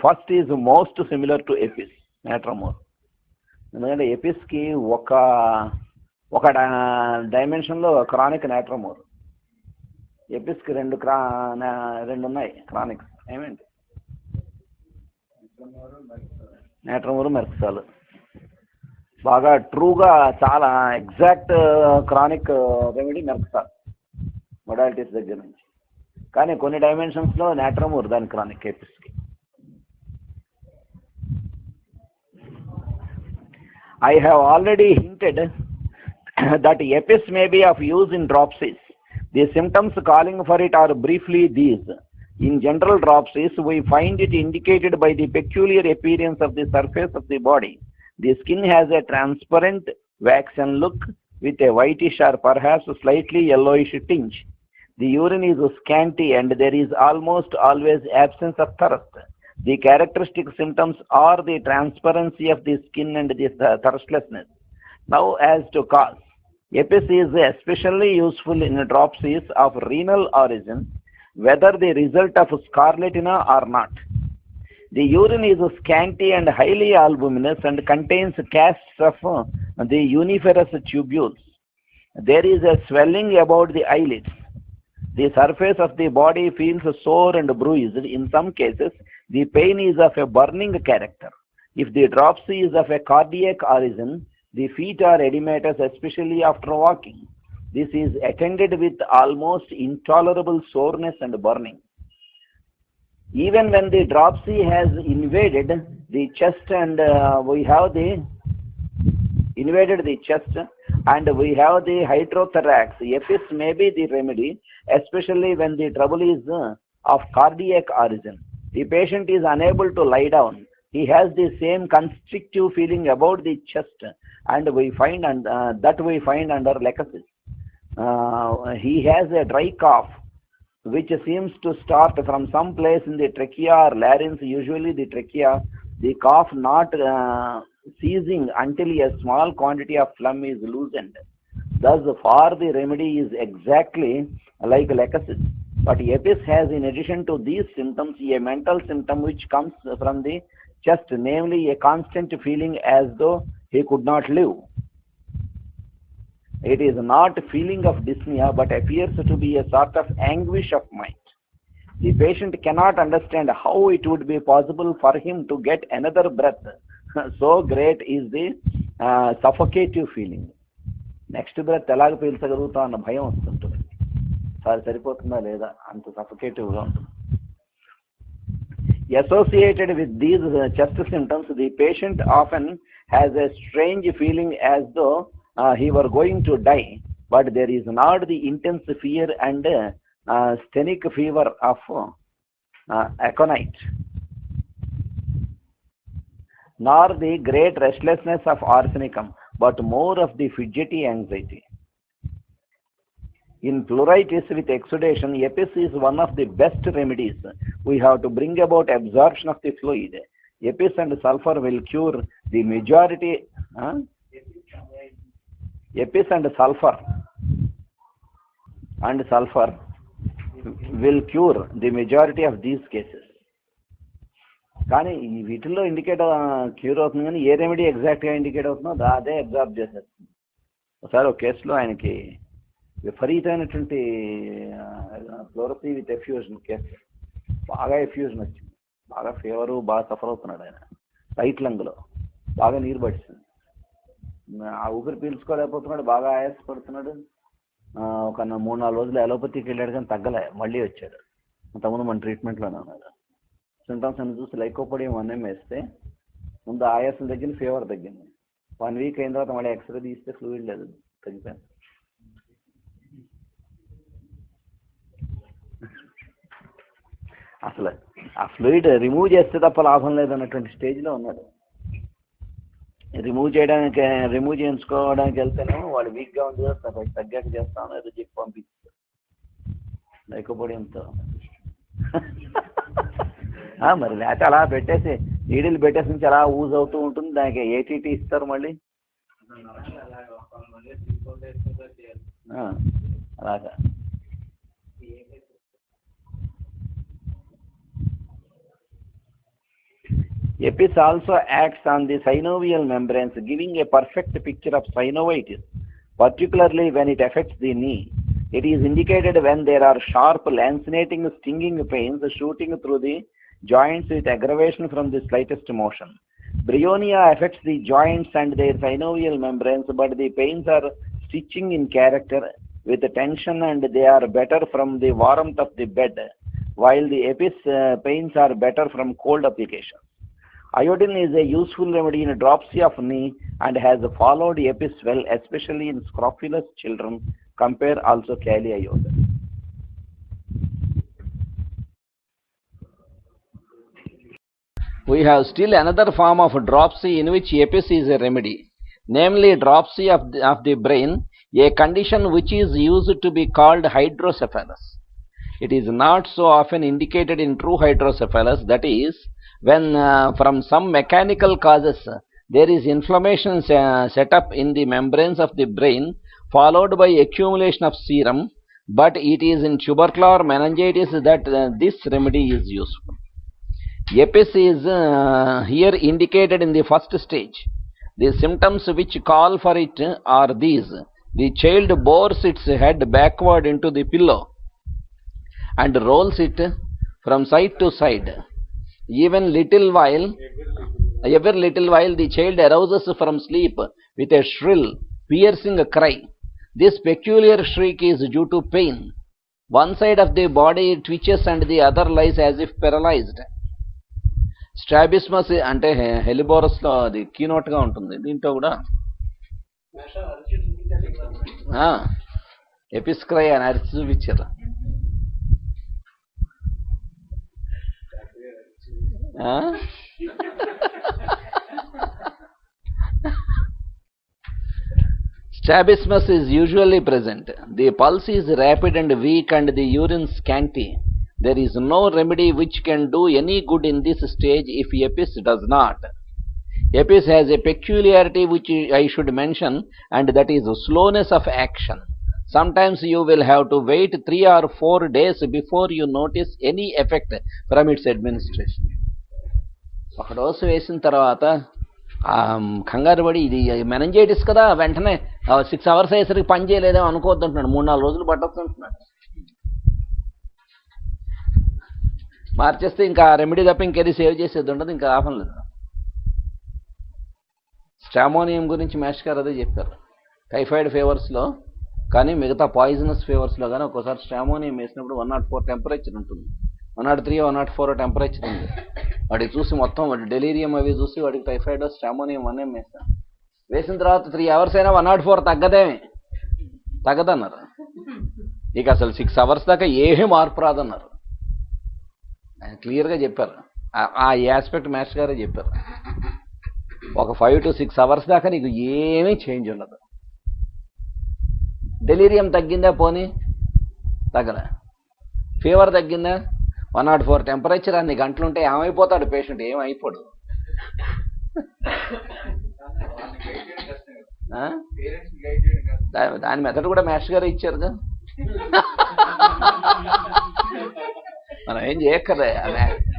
first is most similar to apis, natramur. ఎందుకంటే ఎపిస్కి ఒక డైమెన్షన్లో chronic నాట్రమోర్, ఎపిస్కి రెండు ఉన్నాయి క్రానిక్స్. ఏమేంటి? నాట్రమోర్, merc sol. బాగా ట్రూగా చాలా exact chronic remedy merc sol modalities దగ్గర నుంచి. కానీ కొన్ని డైమెన్షన్స్లో నాట్రమోర్ దాని chronic ఎపిస్కి. I have already hinted that apis may be of use in dropsies. The symptoms calling for it are briefly these. In general dropsies, we find it indicated by the peculiar appearance of the surface of the body. The skin has a transparent waxen look with a whitish or perhaps slightly yellowish tinge. The urine is scanty and there is almost always absence of thirst. The characteristic symptoms are the transparency of the skin and the thirstlessness. Now, as to cause, apis is especially useful in dropsies of renal origin, whether the result of scarlatina or not. The urine is scanty and highly albuminous and contains casts of the uniferous tubules. There is a swelling about the eyelids. The surface of the body feels sore and bruised. In some cases, the pain is of a burning character. If the dropsy is of a cardiac origin, the feet are edematous, especially after walking. This is attended with almost intolerable soreness and burning. Even when the dropsy has invaded the chest and we have the hydrothorax, apis may be the remedy, especially when the trouble is of cardiac origin. The patient is unable to lie down. He has the same constrictive feeling about the chest, and we find under lecasis. He has a dry cough, which seems to start from some place in the trachea or larynx, usually the trachea. The cough not ceasing until a small quantity of phlegm is loosened. Thus, for the remedy is exactly like lecasis. But apis has, in addition to these symptoms, a mental symptom which comes from the chest, namely a constant feeling as though he could not live. It is not a feeling of dyspnea, but appears to be a sort of anguish of mind. The patient cannot understand how it would be possible for him to get another breath. So great is the suffocative feeling. Next breath ఎలాగ పీల్చగలుగుతా అన్న భయం వస్తుంటుంది. సరిపోతుందా లేదా అంత సఫోకేటివ్గా ఉంటుంది. Associated with these chest symptoms, the patient often has a strange feeling as though he were going to die, but there is not the intense fear and sthenic fever of aconite, nor the great restlessness of arsenicum, but more of the fidgety anxiety. In pleuritis with exudation, Epis is one of the best remedies. We have to bring about absorption of the fluid. Epis and sulfur will cure the majority. Epis and sulfur will cure the majority of these cases. కానీ ఈ వీటిల్లో indicate cure అవుతుంది, కానీ ఏ remedy ఎగ్జాక్ట్గా indicate అవుతుందో అదే observe చేసేస్తుంది. ఒకసారి ఒక కేసులో ఆయనకి విపరీతమైనటువంటి ఫ్లోరసీ విత్ ఎఫ్యూజన్ కేసు, బాగా ఎఫ్యూజన్ వచ్చింది, బాగా ఫీవరు, బాగా సఫర్ అవుతున్నాడు ఆయన. రైట్ లంగ్లో బాగా నీరు పడిస్తుంది, ఆ ఊపిరి పీల్చుకోలేకపోతున్నాడు, బాగా ఆయాసపడుతున్నాడు. ఒక 3-4 రోజులు అలోపతికి వెళ్ళాడు కానీ తగ్గలే, మళ్ళీ వచ్చాడు. అంతకుముందు మన ట్రీట్మెంట్లోనే ఉన్నాడు. సింటమ్స్ అన్ని చూసి లైకోపోడియం 1 వేస్తే ముందు ఆయాసం తగ్గింది, ఫీవర్ తగ్గింది. 1 వీక్ అయిన తర్వాత మళ్ళీ ఎక్స్రే తీస్తే ఫ్లూయిడ్ లేదు, తగ్గిపోయింది. అసలు ఆ ఫ్లూయిడ్ రిమూవ్ చేస్తే తప్ప లాభం లేదన్నటువంటి స్టేజ్లో ఉన్నాడు. రిమూవ్ చేయించుకోవడానికి వెళ్తేనేమో వాడు వీక్గా ఉంది కదా, తగ్గాక చేస్తాను ఏదో చెప్పి పంపిస్తారు లైకోపోడియంతో. మరి లేకపోతే అలా పెట్టేసి నీడిల్ పెట్టేసి నుంచి అలా యూజ్ అవుతూ ఉంటుంది, దానికి ఏటీటీ ఇస్తారు మళ్ళీ అలాగా. Epis also acts on the synovial membranes, giving a perfect picture of synovitis, particularly when it affects the knee. It is indicated when there are sharp, lancinating, stinging pains shooting through the joints with aggravation from the slightest motion. Bryonia affects the joints and their synovial membranes, but the pains are stitching in character with tension and they are better from the warmth of the bed, while the Epis pains are better from cold application. Iodine is a useful remedy in dropsy of knee and has followed Epis well, especially in scrofulous children. Compare also Kali iodine. We have still another form of dropsy in which Epis is a remedy, namely dropsy of the brain, a condition which is used to be called hydrocephalus. It is not so often indicated in true hydrocephalus, that is, when from some mechanical causes there is inflammation set up in the membranes of the brain followed by accumulation of serum, but it is in tubercular meningitis that this remedy is useful. Epis is here indicated in the first stage. The symptoms which call for it are these: the child bores its head backward into the pillow and rolls it from side to side. Every little while the child arouses from sleep with a shrill, piercing cry. This peculiar shriek is due to pain. One side of the body twitches and the other lies as if paralyzed. Strabismus అంటే helleborus లో అది keynote గా ఉంటుంది, దీంట్లో కూడా ఎపిస్క్రై అని అరిచి చూపించారు. Strabismus is usually present. The pulse is rapid and weak and the urine scanty. There is no remedy which can do any good in this stage if Epis does not. Epis has a peculiarity which I should mention, and that is slowness of action. Sometimes you will have to wait 3 or 4 days before you notice any effect from its administration. ఒక dose వేసిన తర్వాత కంగారు పడి ఇది meningitis కదా వెంటనే 6 hours అయ్యేసరికి పని చేయలేదేమో అనుకోవద్దంటున్నాడు. 3-4 రోజులు పట్టొచ్చు అంటున్నాడు. మార్చేస్తే ఇంకా రెమెడీ తప్ప ఇంకేది సేవ్ చేసేది ఉండదు, ఇంకా ఆపం లేదు. స్ట్రామోనియం గురించి మాస్టర్ గారు అదే చెప్పారు. టైఫాయిడ్ ఫీవర్స్లో కానీ మిగతా పాయిజనస్ ఫీవర్స్లో కానీ ఒక్కోసారి స్ట్రామోనియం వేసినప్పుడు 104 టెంపరేచర్ ఉంటుంది. 103 104 టెంపరేచర్ ఉంది. వాడికి చూసి మొత్తం వాడి డెలీరియం అవి చూసి వాడికి టైఫాయిడ్ స్ట్రామోనియం అనే వేస్తాను. వేసిన తర్వాత 3 hours అయినా 104 తగ్గదన్నారు. ఇక అసలు 6 hours దాకా ఏమీ మార్పు రాదన్నారు. ఆయన క్లియర్గా చెప్పారు. ఆ ఆస్పెక్ట్ మాస్టర్ గారే చెప్పారు. ఒక 5 to 6 hours దాకా నీకు ఏమీ చేంజ్ ఉండదు. డెలీరియం తగ్గిందా పోనీ తగ్గలే, ఫీవర్ తగ్గిందా 104 టెంపరేచర్ అన్ని గంటలుంటే ఏమైపోతాడు పేషెంట్? ఏమైపోడు. దాని మెథడ్ కూడా మాస్టర్ గారు ఇచ్చారుగా. మనం ఏం చేయక్కర్లే.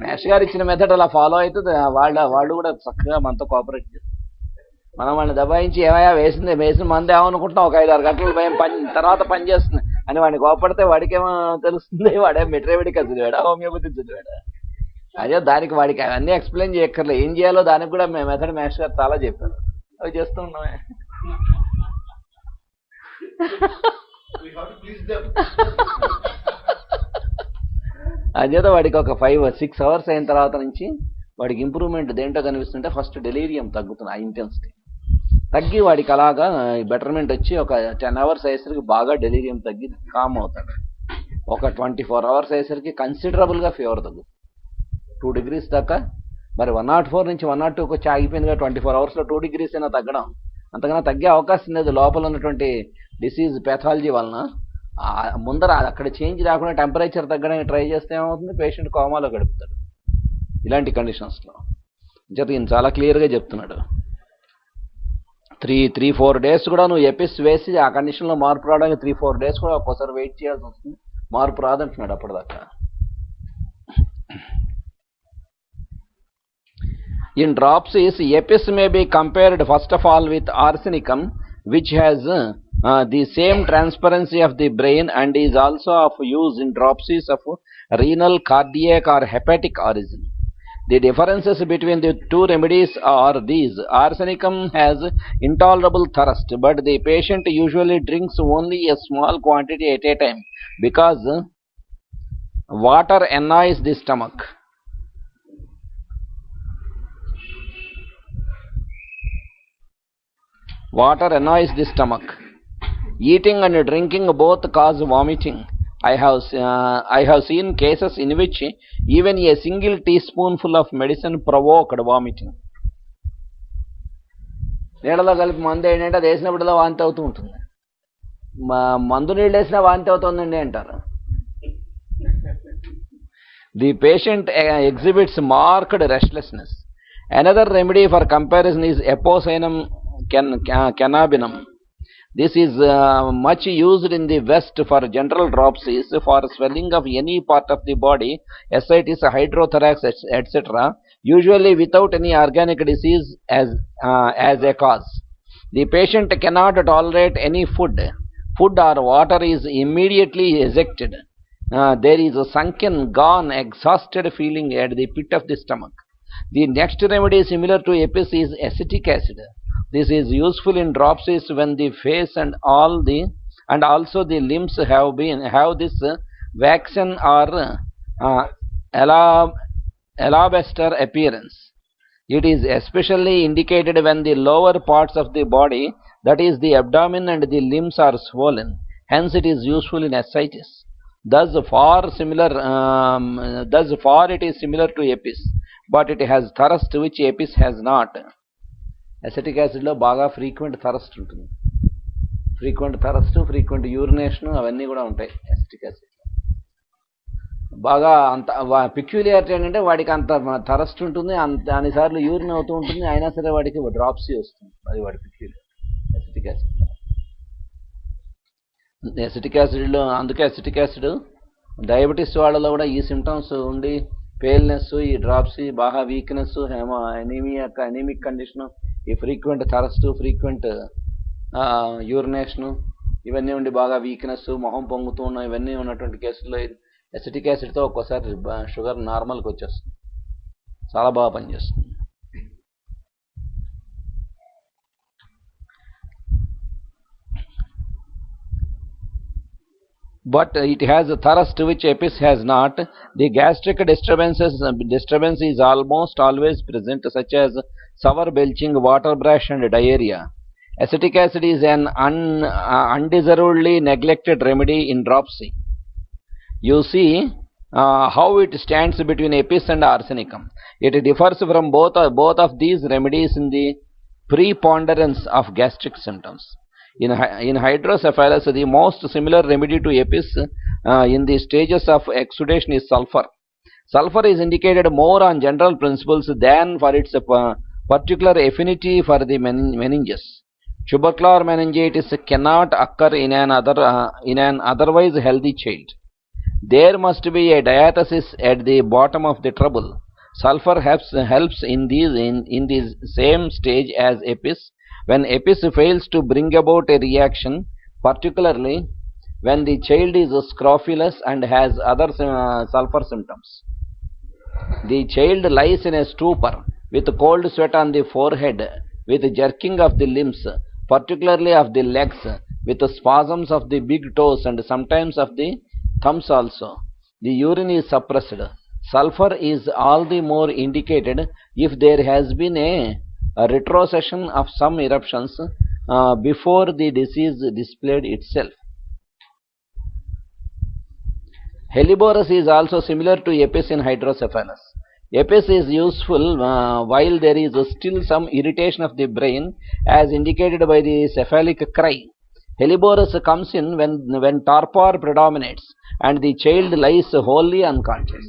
మాస్టర్ గారు ఇచ్చిన మెథడ్ అలా ఫాలో అవుతుంది. వాళ్ళు కూడా చక్కగా మనతో కోఆపరేట్ చేస్తారు. మనం వాళ్ళని దబాయించి ఏమయ్యా వేసిన మంది ఏమనుకుంటున్నాం, ఒక 5-6 గంటలు తర్వాత పని చేస్తుంది అని వాడిని కోపడితే వాడికేమో తెలుస్తుంది? వాడే మెట్రేవిడికి చదివాడా, హోమియోపతి చదివాడా? అదే దానికి వాడికి అవన్నీ ఎక్స్ప్లెయిన్ చేయక్కర్లే. ఏం చేయాలో దానికి కూడా మెథడ్ మాస్టర్ గారు చాలా చెప్పారు. అవి చేస్తూ ఉన్నామే. అదేదో వాడికి ఒక 5-6 hours అయిన తర్వాత నుంచి వాడికి ఇంప్రూవ్మెంట్ దేంటో కనిపిస్తుంటే ఫస్ట్ డెలీరియం తగ్గుతుంది. ఆ ఇంటెన్సిటీ తగ్గి వాడికి అలాగా బెటర్మెంట్ వచ్చి ఒక 10 hours అయ్యేసరికి బాగా డెలీరియం తగ్గి కామ్ అవుతాడు. ఒక 24 hours అయ్యేసరికి కన్సిడరబుల్గా ఫీవర్ తగ్గుతుంది. 2 degrees దాకా. మరి 104 నుంచి 102కి వచ్చి ఆగిపోయిందిగా. 24 hours 2 degrees అయినా తగ్గడం, అంతకన్నా తగ్గే అవకాశం లేదు. లోపల ఉన్నటువంటి డిసీజ్ పెథాలజీ వలన ముందర అక్కడ చేంజ్ రాకుండా టెంపరేచర్ తగ్గడానికి ట్రై చేస్తే ఏమవుతుంది? పేషెంట్ కోమాలో గడుపుతాడు ఇలాంటి కండిషన్స్లో. ఈయన చాలా క్లియర్గా చెప్తున్నాడు. 3-4 days కూడా నువ్వు ఎపిస్ వేసి ఆ కండిషన్లో మార్పు రావడానికి 3-4 days కూడా ఒక్కోసారి వెయిట్ చేయాల్సి వస్తుంది. మార్పు రాదంటున్నాడు అప్పటిదాకా. In dropsies, epis may be compared first of all with arsenicum, which has the same transparency of the brain and is also of use in dropsies of renal, cardiac or hepatic origin. The differences between the two remedies are these. Arsenicum has intolerable thirst, but the patient usually drinks only a small quantity at a time because water annoys the stomach. Water annoys the stomach. Eating and drinking both cause vomiting. I have seen cases in which even a single teaspoonful of medicine provoked vomiting. నీళ్ళలో కలిపి మందు ఏంటంటే అది వేసినప్పుడులా వాంతి అవుతూ ఉంటుంది. మందు నీళ్ళు వేసినా వాంతి అవుతుందండి అంటారు. The patient exhibits marked restlessness. Another remedy for comparison is Epocinum cannabinum. This is much used in the West for general dropsies, for swelling of any part of the body, ascites, hydrothorax, etc., usually without any organic disease as a cause. The patient cannot tolerate any food or water is immediately ejected. There is a sunken, gone, exhausted feeling at the pit of the stomach. The next remedy similar to epis is acetic acid. This is useful in dropsies when the face and also the limbs have this waxen or alabaster appearance. It is especially indicated when the lower parts of the body, that is the abdomen and the limbs, are swollen. Hence it is useful in ascites. Thus far it is similar to epis, but it has thirst which epis has not. Acetic యాసిడ్లో బాగా frequent థరస్ట్ ఉంటుంది. Frequent urination అవన్నీ కూడా ఉంటాయి acetic యాసిడ్లో. బాగా అంత పిక్యులియారిటీ ఏంటంటే వాడికి అంత థరస్ట్ ఉంటుంది, అన్నిసార్లు యూరిన్ అవుతూ ఉంటుంది, అయినా సరే వాడికి డ్రాప్సీ వస్తుంది. అది వాడి పిక్యులియారిటీ అసిటిక్ యాసిడ్లో. అసిటిక్ యాసిడ్లో అందుకే అసిటిక్ యాసిడ్ డయాబెటీస్ వాళ్ళలో కూడా ఈ సిమ్టమ్స్ ఉండి పేల్నెస్, ఈ డ్రాప్సీ, బాగా వీక్నెస్, ఎనీమిక్ కండిషన్, ఈ ఫ్రీక్వెంట్ థరస్ట్, ఫ్రీక్వెంట్ యూరినేషను, ఇవన్నీ ఉండి బాగా వీక్నెస్, మొహం పొంగుతూ ఉన్న ఇవన్నీ ఉన్నటువంటి కేసుల్లో ఎసిటిక్ యాసిడ్తో ఒక్కోసారి షుగర్ నార్మల్కి వచ్చేస్తుంది. చాలా బాగా పనిచేస్తుంది. But it has a thirst which Apis has not. The gastric disturbance is almost always present, such as sour belching, water brush, and diarrhea. Acetic acid is an undeservedly neglected remedy in dropsy. You see how it stands between Apis and arsenicum. It differs from both of these remedies in the preponderance of gastric symptoms. In hydrocephalus, the most similar remedy to Apis in the stages of exudation is sulfur. Sulfur is indicated more on general principles than for its particular affinity for the meninges. Tubercular meningitis cannot occur in an otherwise healthy child. There must be a diathesis at the bottom of the trouble. Sulfur helps in the same stage as Apis. When Apis fails to bring about a reaction, particularly when the child is scrofulous and has other sulfur symptoms. The child lies in a stupor with cold sweat on the forehead, with jerking of the limbs, particularly of the legs, with spasms of the big toes and sometimes of the thumbs also. The urine is suppressed. Sulfur is all the more indicated if there has been a retrocession of some eruptions before the disease displayed itself. Helleborus is also similar to Apis in hydrocephalus. Apis is useful while there is still some irritation of the brain, as indicated by the cephalic cry. Helleborus comes in when torpor predominates and the child lies wholly unconscious.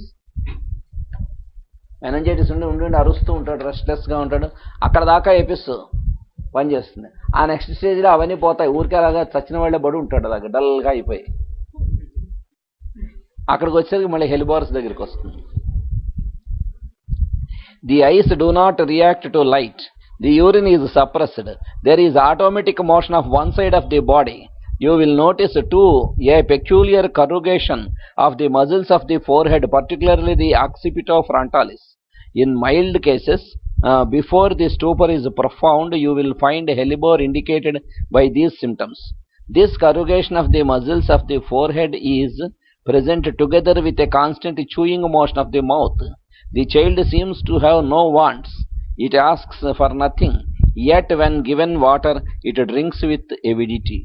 Meningitis ఉండి అరుస్తూ ఉంటాడు, రెస్ట్లెస్గా ఉంటాడు. అక్కడ దాకా Apis పనిచేస్తుంది. ఆ next స్టేజ్లో అవన్నీ పోతాయి. ఊరికే అలాగా చచ్చిన వాళ్ళే బడి ఉంటాడు, అలాగా డల్గా అయిపోయి. అక్కడికి వచ్చేసరికి మళ్ళీ హెలిబోరస్ దగ్గరికి వస్తుంది. The eyes do not react to light. The urine is suppressed. There is automatic motion of one side of the body. You will notice too a peculiar corrugation of the muscles of the forehead, particularly the occipitofrontalis. In mild cases, before the stupor is profound, you will find hellebore indicated by these symptoms. This corrugation of the muscles of the forehead is present together with a constant chewing motion of the mouth. The child seems to have no wants. It asks for nothing, yet when given water, it drinks with avidity.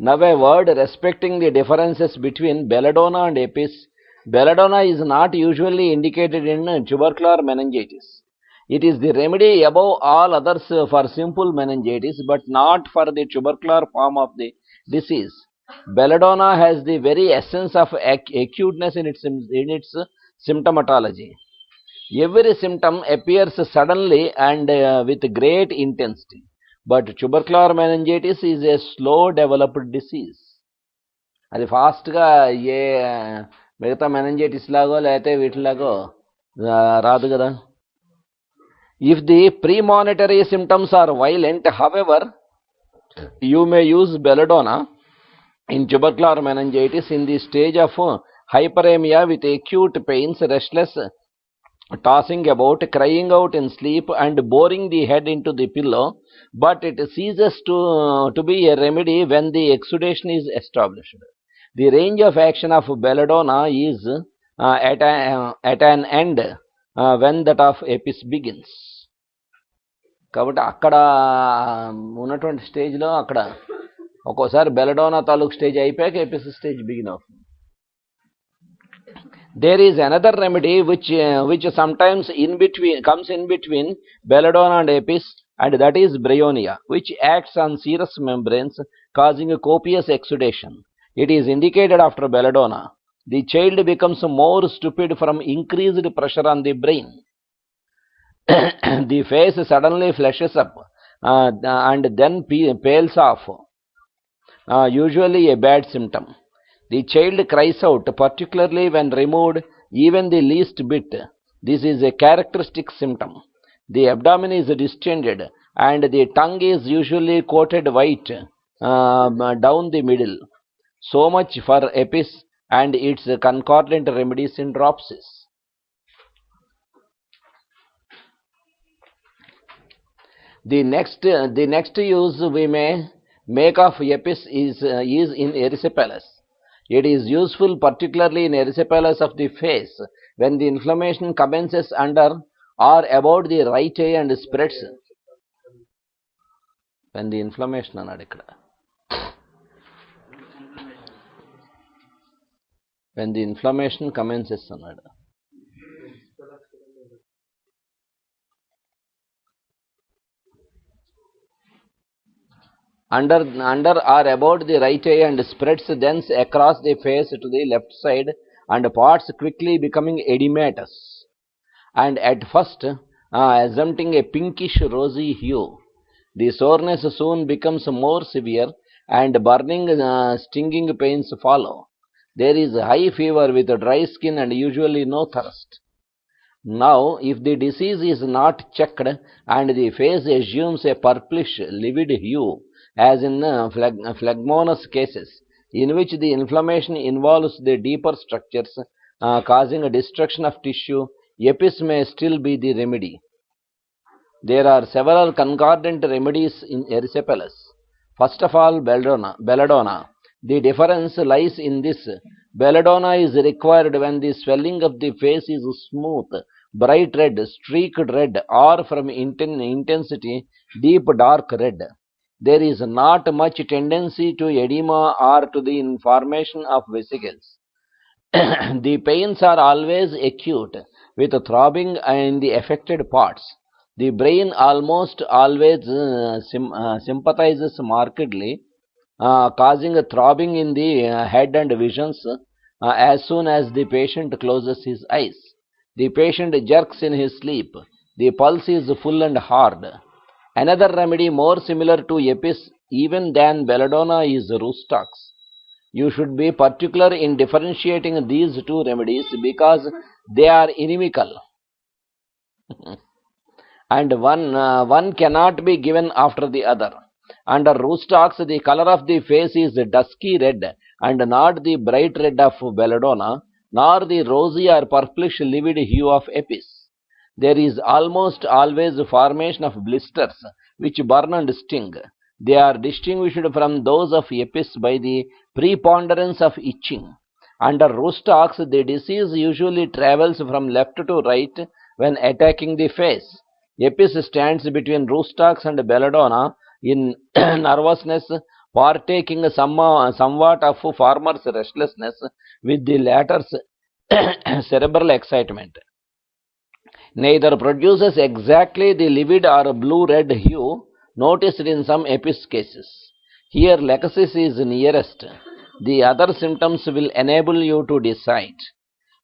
Now a word respecting the differences between belladonna and Apis. Belladonna is not usually indicated in tubercular meningitis. It is the remedy above all others for simple meningitis, but not for the tubercular form of the disease. Belladonna has the very essence of acuteness in its symptomatology. Every symptom appears suddenly and with great intensity. But tubercular meningitis is a slow developed disease. అది ఫాస్ట్గా ఏ మిగతా meningitis లాగో లేకపోతే వీటిలాగో రాదు కదా. If the premonitory symptoms are violent, however, you may use belladonna in tubercular meningitis in the stage of hyperemia with acute pains, restless tossing about, crying out in sleep, and boring the head into the pillow, but it ceases to be a remedy when the exudation is established. The range of action of belladonna is at an end when that of Apis begins. కాబట్టి అక్కడ ఉన్నటువంటి స్టేజ్లో అక్కడ ఒక్కోసారి belladonna తాలూకు stage అయిపోయాక Apis stage begin అవుతుంది. There is another remedy which sometimes comes in between belladonna and Apis, and that is bryonia, which acts on serous membranes, causing a copious exudation. It is indicated after belladonna. The child becomes more stupid from increased pressure on the brain. the face suddenly flushes up and then pales off, usually a bad symptom. The child cries out, particularly when removed even the least bit. This is a characteristic symptom. The abdomen is distended and the tongue is usually coated white down the middle. So much for EPIS and its concordant remedies in dropsy. The next use we may make of EPIS is in erysipelas. It is useful particularly in erysipelas of the face when the inflammation commences under or about the right eye and spreads. When the inflammation అన్నాడు ఇక్కడ. When the inflammation commences అన్నాడు. Under or about the right eye and spreads thence across the face to the left side and parts quickly becoming edematous and at first assumpting a pinkish rosy hue. The soreness soon becomes more severe and burning stinging pains follow. There is high fever with dry skin and usually no thirst. Now, if the disease is not checked and the face assumes a purplish livid hue, as in phlegmonous cases, in which the inflammation involves the deeper structures causing a destruction of tissue, EPIS may still be the remedy. There are several concordant remedies in erysipelas. First of all, belladonna. The difference lies in this. Belladonna is required when the swelling of the face is smooth, bright red, streaked red, or from intensity, deep dark red. There is not much tendency to edema or to the formation of vesicles. The pains are always acute, with throbbing in the affected parts. The brain almost always sympathizes markedly, causing a throbbing in the head and visions as soon as the patient closes his eyes. The patient jerks in his sleep. The pulse is full and hard. Another remedy more similar to EPIS even than belladonna is Rustox. You should be particular in differentiating these two remedies because they are inimical. And one cannot be given after the other. Under Rustox, the color of the face is dusky red and not the bright red of belladonna, nor the rosy or purplish livid hue of EPIS. There is almost always formation of blisters which burn and sting. They are distinguished from those of EPIS by the preponderance of itching. Under Rustox, the disease usually travels from left to right when attacking the face. EPIS stands between Rustox and belladonna in nervousness, partaking somewhat of farmer's restlessness with the latter's cerebral excitement. Neither produces exactly the livid or blue-red hue noticed in some EPIS cases. Here lachesis is nearest. The other symptoms will enable you to decide.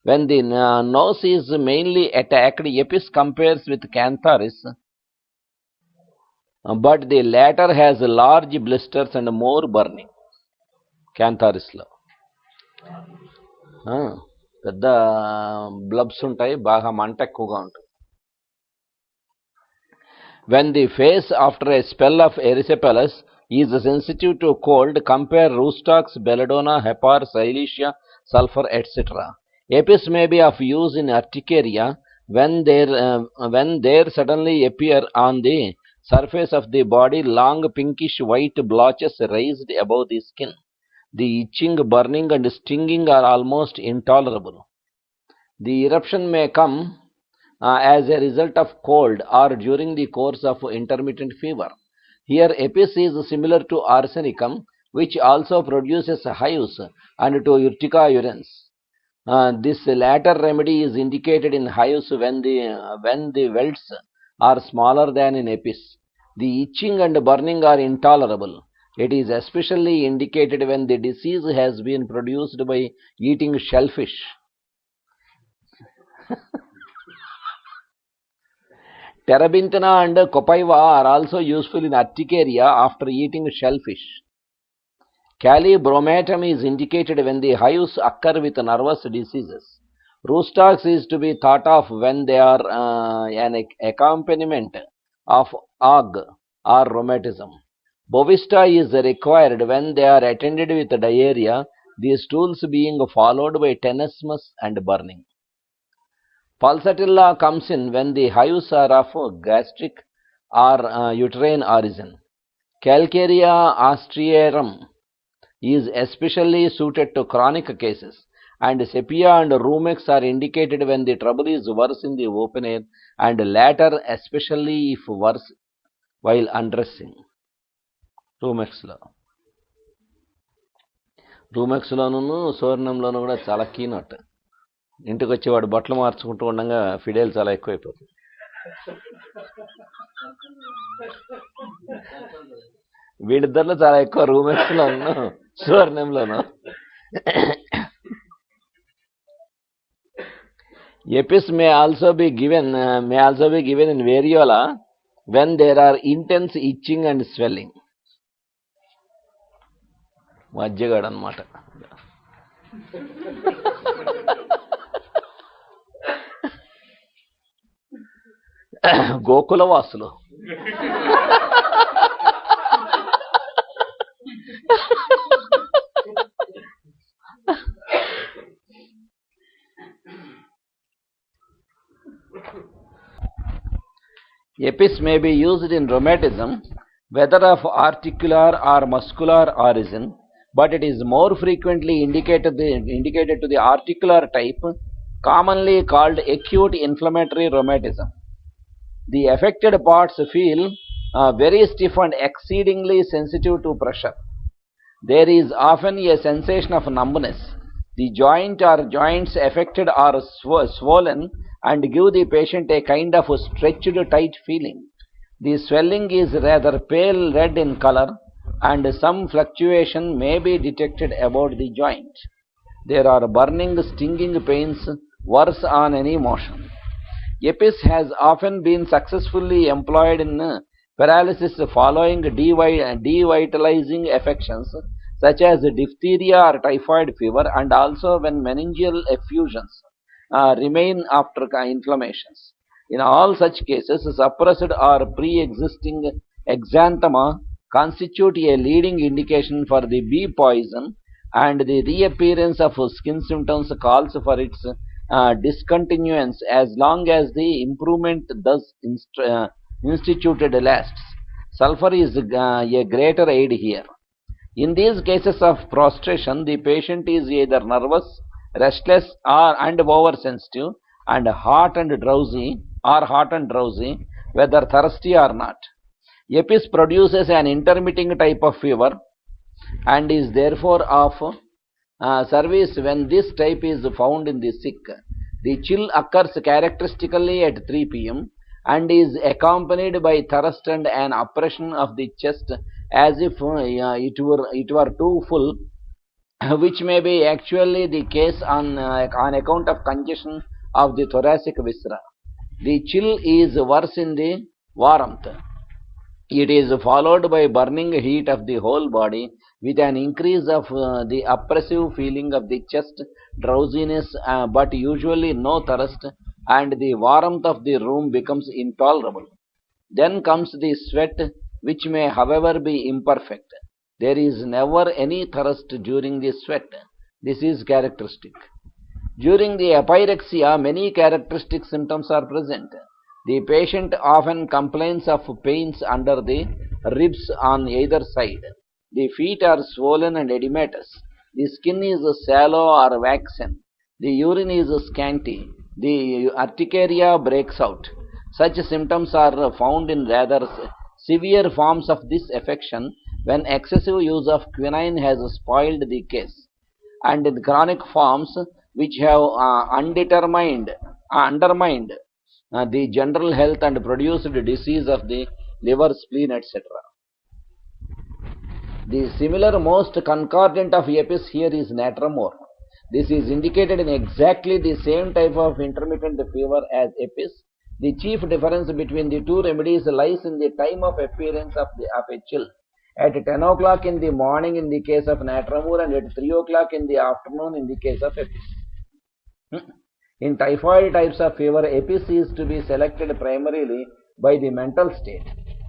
When the nose is mainly attacked, EPIS compares with cantharis, but the latter has large blisters and more burning. Cantharis lo పెద్ద బ్లబ్స్ ఉంటాయి, బాగా మంట ఎక్కువగా ఉంటుంది. When the face after a spell of erysipelas is sensitive to cold, compare Rustox, belladonna, hepar, silicea, sulfur, etc. EPIS may be of use in urticaria when there suddenly appear on the surface of the body long pinkish white blotches raised above the skin. The itching, burning and stinging are almost intolerable. The eruption may come as a result of cold or during the course of intermittent fever. Here EPIS is similar to arsenicum, which also produces hives, and to urtica urens. This latter remedy is indicated in hives when the welts are smaller than in EPIS. The itching and burning are intolerable. It is especially indicated when the disease has been produced by eating shellfish. Terebinthina and copaiva are also useful in urticaria after eating shellfish. Calibromatum is indicated when the hives occur with nervous diseases. Roostocks is to be thought of when they are an accompaniment of ague or rheumatism. Bovista is required when they are attended with diarrhea, these stools being followed by tenesmus and burning. Pulsatilla comes in when the hives are of gastric or uterine origin. Calcarea austriarum is especially suited to chronic cases, and sepia and rumex are indicated when the trouble is worse in the open air, and latter especially if worse while undressing. రూమెక్స్లోనూ సోర్ణంలోనూ కూడా చాలా కీనట్. ఇంటికి వచ్చి వాడు బట్టలు మార్చుకుంటూ ఉండగా fiddle చాలా ఎక్కువైపోతుంది. వీడిద్దరిలో చాలా ఎక్కువ రూమెక్స్లోనూ సోర్ణంలోనూ. Epis may also be given in variola when there are intense itching and swelling. మజ్జిగాడు అన్నమాట. గోకులవాసులు. Epis may be used in rheumatism, whether of articular or muscular origin, but it is more frequently indicated to the articular type, commonly called acute inflammatory rheumatism. The affected parts feel very stiff and exceedingly sensitive to pressure. There is often a sensation of numbness. The joint or joints affected are swollen and give the patient a kind of stretched tight feeling. The swelling is rather pale red in color, and some fluctuation may be detected about the joint. There are burning, stinging pains worse on any motion. Epis has often been successfully employed in paralysis following devitalizing affections such as diphtheria or typhoid fever, and also when meningeal effusions remain after inflammations. In all such cases, suppressed or pre-existing exanthema constitute a leading indication for the bee poison, and the reappearance of skin symptoms calls for its discontinuance as long as the improvement thus instituted lasts. Sulfur is a greater aid here. In these cases of prostration, the patient is either nervous, restless, and oversensitive, and hot and drowsy, whether thirsty or not. Epis produces an intermitting type of fever and is therefore of service when this type is found in the sick. The chill occurs characteristically at 3 p.m. and is accompanied by thirst and an oppression of the chest as if it were too full, which may be actually the case on account of congestion of the thoracic viscera. The chill is worse in the warmth. It is followed by burning heat of the whole body with an increase of the oppressive feeling of the chest, drowsiness, but usually no thirst, and the warmth of the room becomes intolerable. Then comes the sweat, which may however be imperfect. There is never any thirst during the sweat. This is characteristic. During the epirexia, many characteristic symptoms are present. The patient often complains of pains under the ribs on either side. The feet are swollen and edematous. The skin is sallow or waxen. The urine is scanty. The urticaria breaks out. Such symptoms are found in rather severe forms of this affection when excessive use of quinine has spoiled the case, and in chronic forms which have undermined the general health and produced disease of the liver, spleen, etc. The similar most concordant of Epis here is natramor. This is indicated in exactly the same type of intermittent fever as Epis. The chief difference between the two remedies lies in the time of appearance of a chill. At 10 o'clock in the morning in the case of natramur, and at 3 o'clock in the afternoon in the case of epis. In typhoid types of fever, epis is to be selected primarily by the mental state.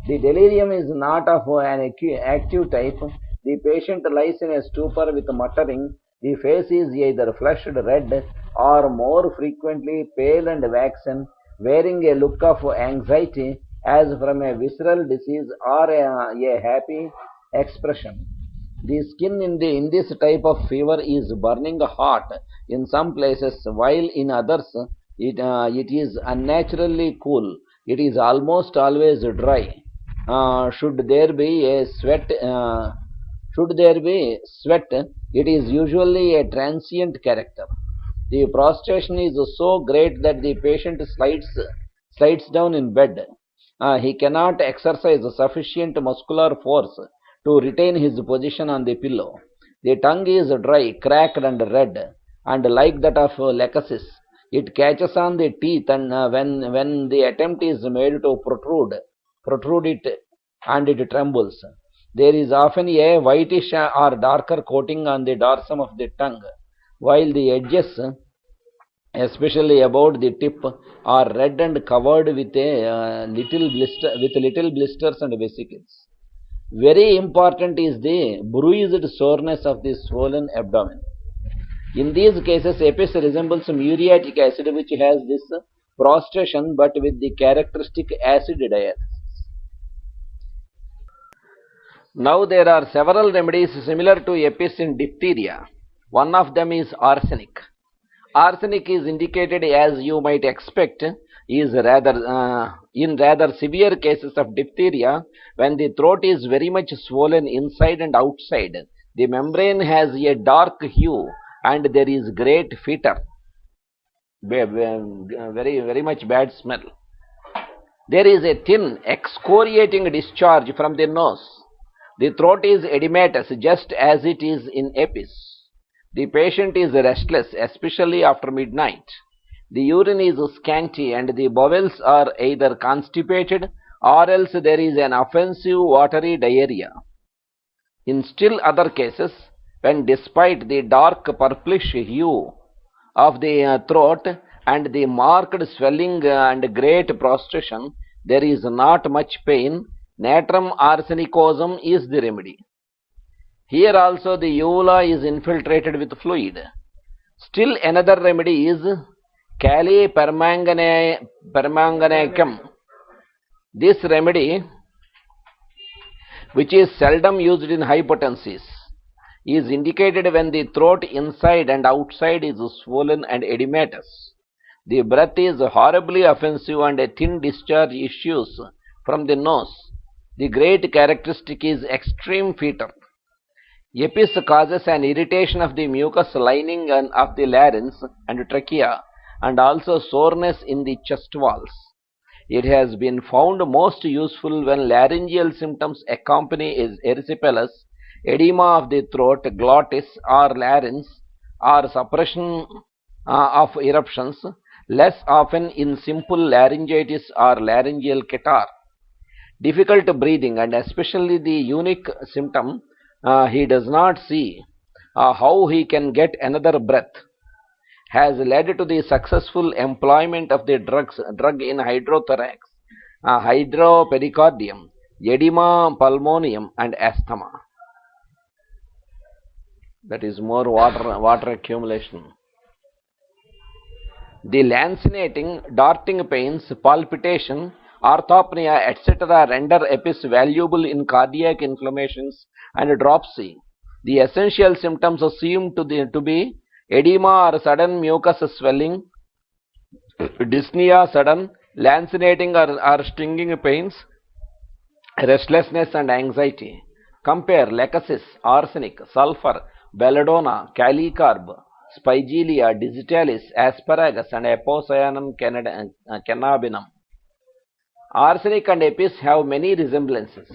The delirium is not of an active type. The patient lies in a stupor with muttering. The face is either flushed red or more frequently pale and waxen, wearing a look of anxiety as from a visceral disease or a happy expression. The skin in this type of fever is burning hot in some places, while in others it is unnaturally cool. It is almost always dry. Should there be sweat, it is usually a transient character. The prostration is so great that the patient slides down in bed. He cannot exercise sufficient muscular force to retain his position on the pillow. The tongue is dry, cracked and red, and like that of lecasis. It catches on the teeth, and when the attempt is made to protrude it, and it trembles. There is often a whitish or darker coating on the dorsum of the tongue, while the edges, especially about the tip, are red and covered with little blisters and vesicles. Very important is the bruised soreness of the swollen abdomen. In these cases, epis resembles muriatic acid, which has this prostration but with the characteristic acid diathesis. Now there are several remedies similar to epis in diphtheria. One of them is arsenic. Arsenic is indicated, as you might expect, is in rather severe cases of diphtheria, when the throat is very much swollen inside and outside. The membrane has a dark hue and there is great fetor, very much bad smell. There is a thin excoriating discharge from the nose. The throat is edematous, just as it is in epis. The patient is restless, especially after midnight. The urine is scanty and the bowels are either constipated or else there is an offensive watery diarrhea. In still other cases, when despite the dark purplish hue of the throat and the marked swelling and great prostration, there is not much pain, natrum arsenicosum is the remedy. Here also the uvula is infiltrated with fluid. Still another remedy is Kali permanganacum. This remedy, which is seldom used in hypotensives, is indicated when the throat inside and outside is swollen and edematous. The breath is horribly offensive and a thin discharge issues from the nose. The great characteristic is extreme fetor. Epis causes an irritation of the mucous lining of the larynx and trachea, and also soreness in the chest walls. It has been found most useful when laryngeal symptoms accompany erysipelas, edema of the throat, glottis or larynx, or suppression of eruptions, less often in simple laryngitis or laryngeal catarrh. Difficult breathing, and especially the unique symptom, he does not see how he can get another breath, has led to the successful employment of the drug in hydrothorax, hydropericardium, edema pulmonum and asthma. That is more water accumulation. The lancinating, darting pains, palpitation, orthopnea, etc. render epis valuable in cardiac inflammations and dropsy. The essential symptoms assumed to be edema or sudden mucous swelling, dyspnea, sudden lancinating or stinging pains, restlessness and anxiety. Compare lecasis, arsenic, sulfur, belladonna, calicarb, spigelia, digitalis, asparagus and apocyonum cannabinum. Arsenic and epis have many resemblances.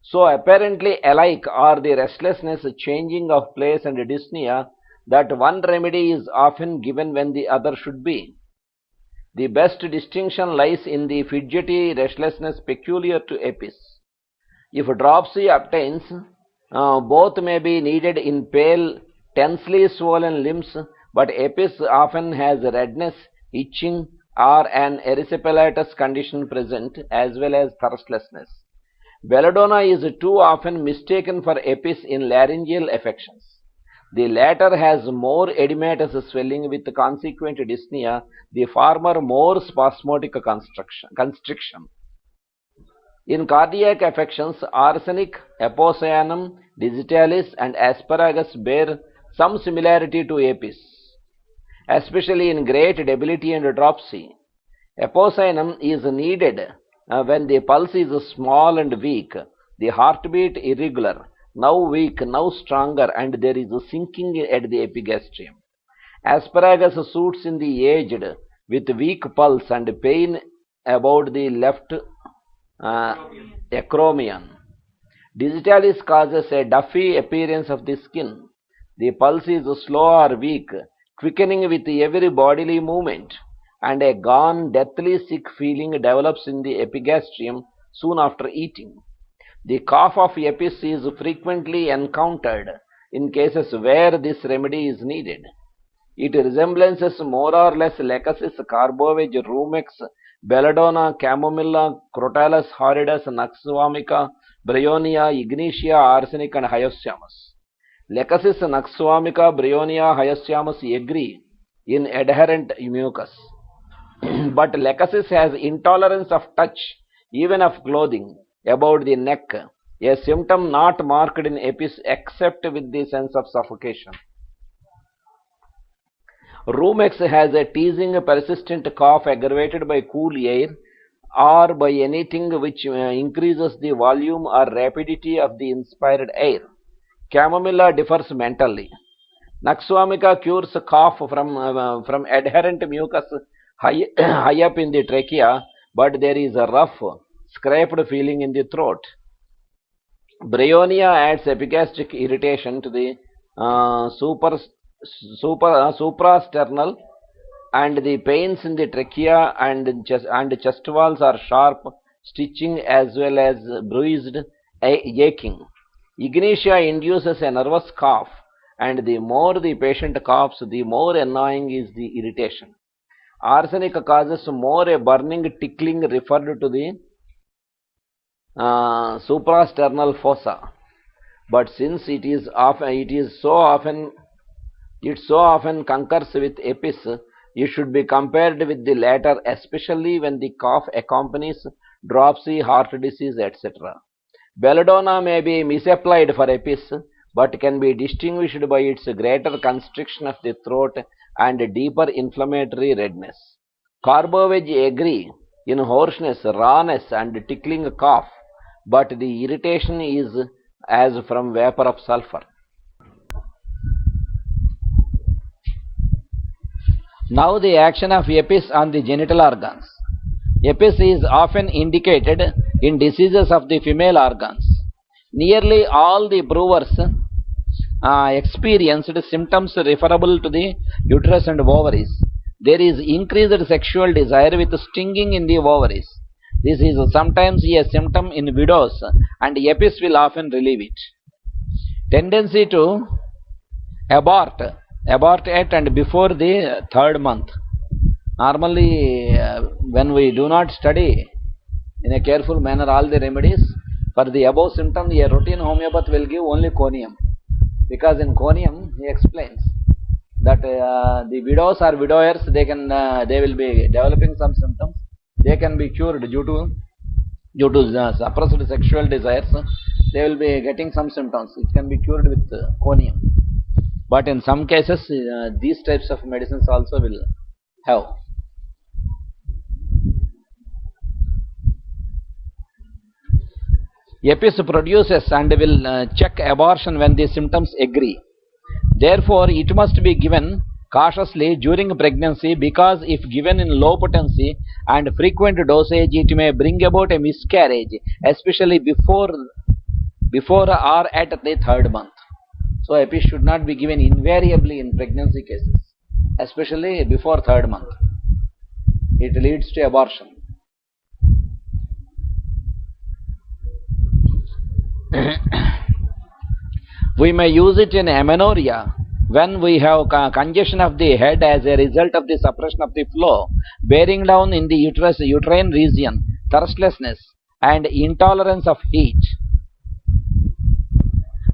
So apparently alike are the restlessness, changing of place and dyspnea, that one remedy is often given when the other should be. The best distinction lies in the fidgety restlessness peculiar to EPIS. If dropsy obtains, both may be needed in pale, tensely swollen limbs, but EPIS often has redness, itching, or an erysipelatous condition present, as well as thirstlessness. Belladonna is too often mistaken for EPIS in laryngeal affections. The latter has more edematous swelling with consequent dyspnea, the former more spasmodic constriction. In cardiac affections, arsenic, apocyanum, digitalis, and asparagus bear some similarity to EPIS, especially in great debility and dropsy. Apocyanum is needed when the pulse is small and weak, the heartbeat irregular, now weak, now stronger, and there is a sinking at the epigastrium. Asparagus suits in the aged with weak pulse and pain about the left acromion. Digitalis causes a duffy appearance of the skin. The pulse is slow or weak, quickening with every bodily movement, and a gone, deathly sick feeling develops in the epigastrium soon after eating. The cough of EPIS is frequently encountered in cases where this remedy is needed. It resembles more or less Lachesis, Carbovage, Rumex, Belladonna, Chamomilla, Crotalus horridus, Nux vomica, Bryonia, Ignitia, Arsenic, and Hyoscyamus. Lachesis, Nux vomica, Bryonia, Hyoscyamus agree in adherent mucus. But Lachesis has intolerance of touch, even of clothing, about the neck, a symptom not marked in EPIS except with the sense of suffocation. Rumex has a teasing, persistent cough aggravated by cool air or by anything which increases the volume or rapidity of the inspired air. Chamomilla differs mentally. Nux vomica cures cough from adherent mucus high up in the trachea, but there is a rough, scraped feeling in the throat. Bryonia adds epigastric irritation to the suprasternal, and the pains in the trachea and chest walls are sharp, stitching as well as bruised, aching. Ignitia induces a nervous cough, and the more the patient coughs, the more annoying is the irritation. Arsenic causes more a burning, tickling referred to the suprasternal fossa, but since it so often concurs with EPIS, it should be compared with the latter, especially when the cough accompanies dropsy, heart disease, etc. Belladonna may be misapplied for EPIS, but can be distinguished by its greater constriction of the throat and deeper inflammatory redness. Carbovage agree in hoarseness, rawness, and tickling cough, but the irritation is as from vapor of sulfur. Now the action of EPIS on the genital organs. EPIS is often indicated in diseases of the female organs. Nearly all the brewers experienced symptoms referable to the uterus and ovaries. There is increased sexual desire with stinging in the ovaries. This is sometimes a symptom in widows, and EPIS will often relieve it. Tendency to abort at and before the third month. Normally, when we do not study in a careful manner all the remedies, for the above symptom, a routine homeopath will give only conium. Because in conium, he explains that the widows or widowers, they will be developing some symptoms. They can be cured due to suppressed sexual desires. They will be getting some symptoms. It can be cured with conium. But in some cases, these types of medicines also will have. EPIS produces and will check abortion when the symptoms agree. Therefore, it must be given cautiously during pregnancy, because if given in low potency and frequent dosage, it may bring about a miscarriage, especially before or at the third month. So EPIS should not be given invariably in pregnancy cases, especially before third month. it leads to abortion. We may use it in amenorrhea when we have congestion of the head as a result of the suppression of the flow, bearing down in the uterine region, thirstlessness, and intolerance of heat.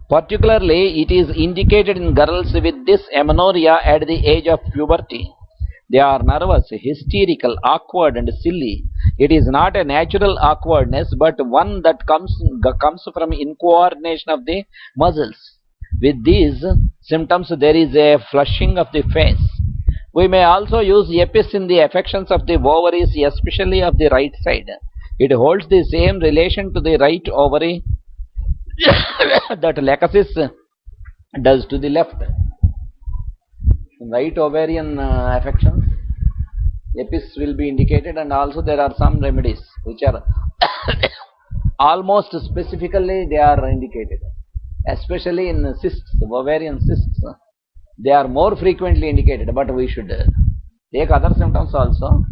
Particularly, it is indicated in girls with this amenorrhea at the age of puberty. They are nervous, hysterical, awkward, and silly. It is not a natural awkwardness, but one that comes from incoordination of the muscles. With these symptoms, there is a flushing of the face. We may also use Epis in the affections of the ovaries, especially of the right side. It holds the same relation to the right ovary that lachesis does to the left. Right ovarian affections, Epis will be indicated, and also there are some remedies which are almost specifically they are indicated, especially in cysts, ovarian cysts. They are more frequently indicated, but we should take other symptoms also.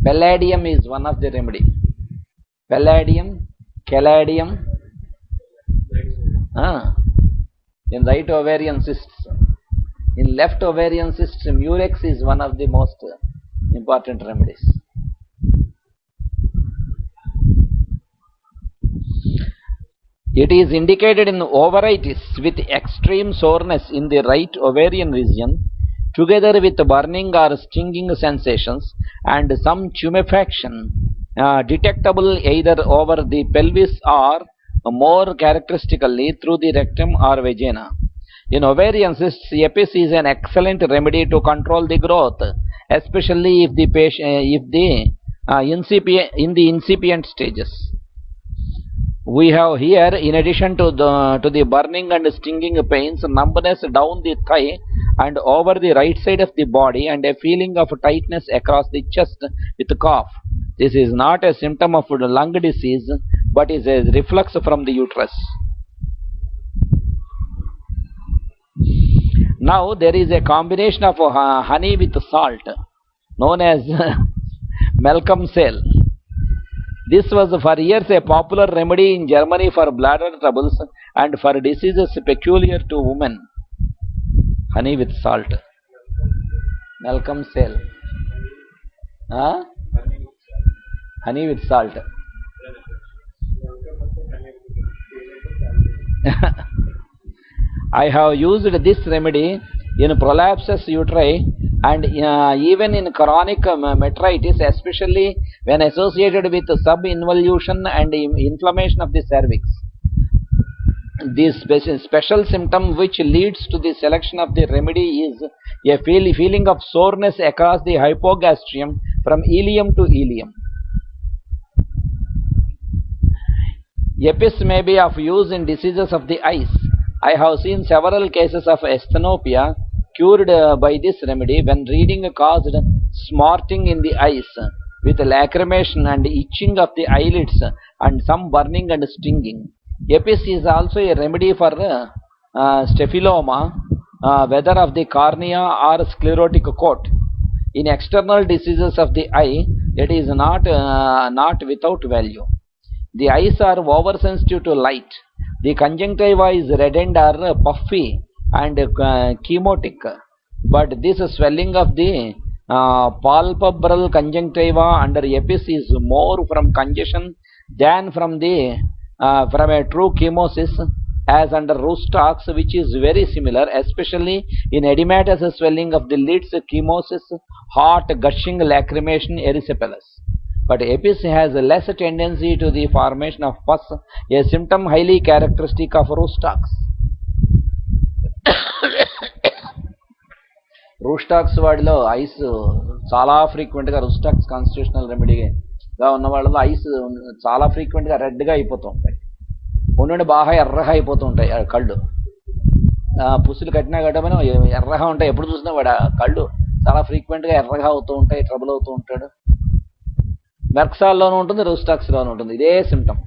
Palladium is one of the remedy. Palladium, caladium, in right ovarian cysts. In left ovarian cysts, murex is one of the most important remedies. It is indicated in ovaritis with extreme soreness in the right ovarian region, together with burning or stinging sensations and some tumefaction detectable either over the pelvis or more characteristically through the rectum or vagina. In ovarian cysts, Epis is an excellent remedy to control the growth, especially if the incipient stages. We have here, in addition to the burning and stinging pains, numbness down the thigh and over the right side of the body, and a feeling of tightness across the chest with cough. This is not a symptom of lung disease, but is a reflux from the uterus. Now there is a combination of honey with salt known as Malcolm Cell. This was for years a popular remedy in Germany for bladder troubles and for diseases peculiar to women. Honey with salt. Malcolm Cell. Honey with salt. I have used this remedy in prolapsus uteri and even in chronic metritis, especially when associated with subinvolution and inflammation of the cervix. This special symptom which leads to the selection of the remedy is a feeling of soreness across the hypogastrium from ileum to ileum. Epis may be of use in diseases of the eyes. I have seen several cases of asthenopia cured by this remedy when reading caused smarting in the eyes with lacrimation and itching of the eyelids and some burning and stinging. Epis is also a remedy for staphyloma, whether of the cornea or sclerotic coat. In external diseases of the eye, it is not without value. The eyes are oversensitive to light. The conjunctiva is reddened or puffy and chemotic, but this swelling of the palpebral conjunctiva under Epis is more from congestion than from a true chemosis, as under Roustax, which is very similar, especially in edematous swelling of the lids, chemosis, hot gushing lacrimation, erysipelas. But Epis has less tendency to the formation of pus, a symptom highly characteristic of Roustax. Roustax వాడిలో ice చాలా frequent గా Roustax constitutional రెమెడీగా ఉన్న వాళ్ళలో ice చాలా frequent గా red గా అయిపోతూ ఉంటాయి, ఉండి బాగా ఎర్రగా అయిపోతూ ఉంటాయి కళ్ళు. పుసులు కట్టినా కట్టమని ఎర్రగా ఉంటాయి, ఎప్పుడు చూసినా వాడు కళ్ళు చాలా ఫ్రీక్వెంట్ గా ఎర్రగా అవుతూ ఉంటాయి, ట్రబుల్ అవుతూ ఉంటాడు. మెర్క్సాల్లోనూ ఉంటుంది, Roustaxలోనూ ఉంటుంది ఇదే సిమ్టమ్.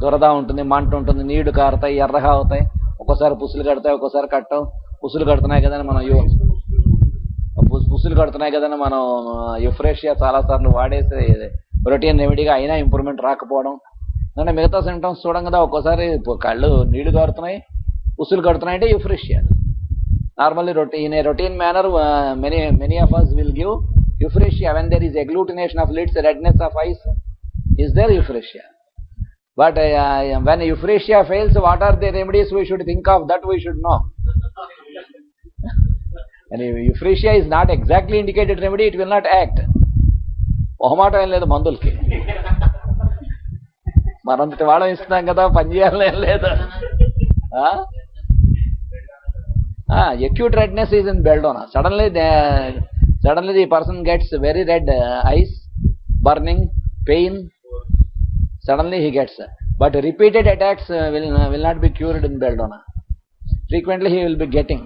దురద ఉంటుంది, మంట ఉంటుంది, నీళ్లు కారుతాయి, ఎర్రగా అవుతాయి, ఒక్కోసారి పుసులు కడతాయి, ఒక్కోసారి కట్టవు. పుసులు కడుతున్నాయి కదా అని మనం పుసులు ఉసులు కడుతున్నాయి కదని మనం యుఫ్రేషియా చాలాసార్లు వాడేసి రొటీన్ రెమెడీగా అయినా ఇంప్రూవ్మెంట్ రాకపోవడం, అంటే మిగతా సింటమ్స్ చూడం కదా, ఒక్కోసారి కళ్ళు నీళ్లు కారుతున్నాయి, ఉసులు కడుతున్నాయి అంటే euphrasia. Normally in a routine manner, many of us will give euphoria when there is agglutination of lids, redness of eyes, is there euphoria. But when euphoria fails, what are the remedies we should think of? That we should know. And euphoria is not exactly indicated remedy, it will not act. మొహమాటం ఏం లేదు మందులకి, మనంతటి వాళ్ళం ఇస్తున్నాం కదా, పని చేయాలని ఏం లేదు. Acute redness is in belladonna. Suddenly the person gets very red eyes, burning, pain. Suddenly he gets. But repeated attacks will not be cured in belladonna. Frequently he will be getting.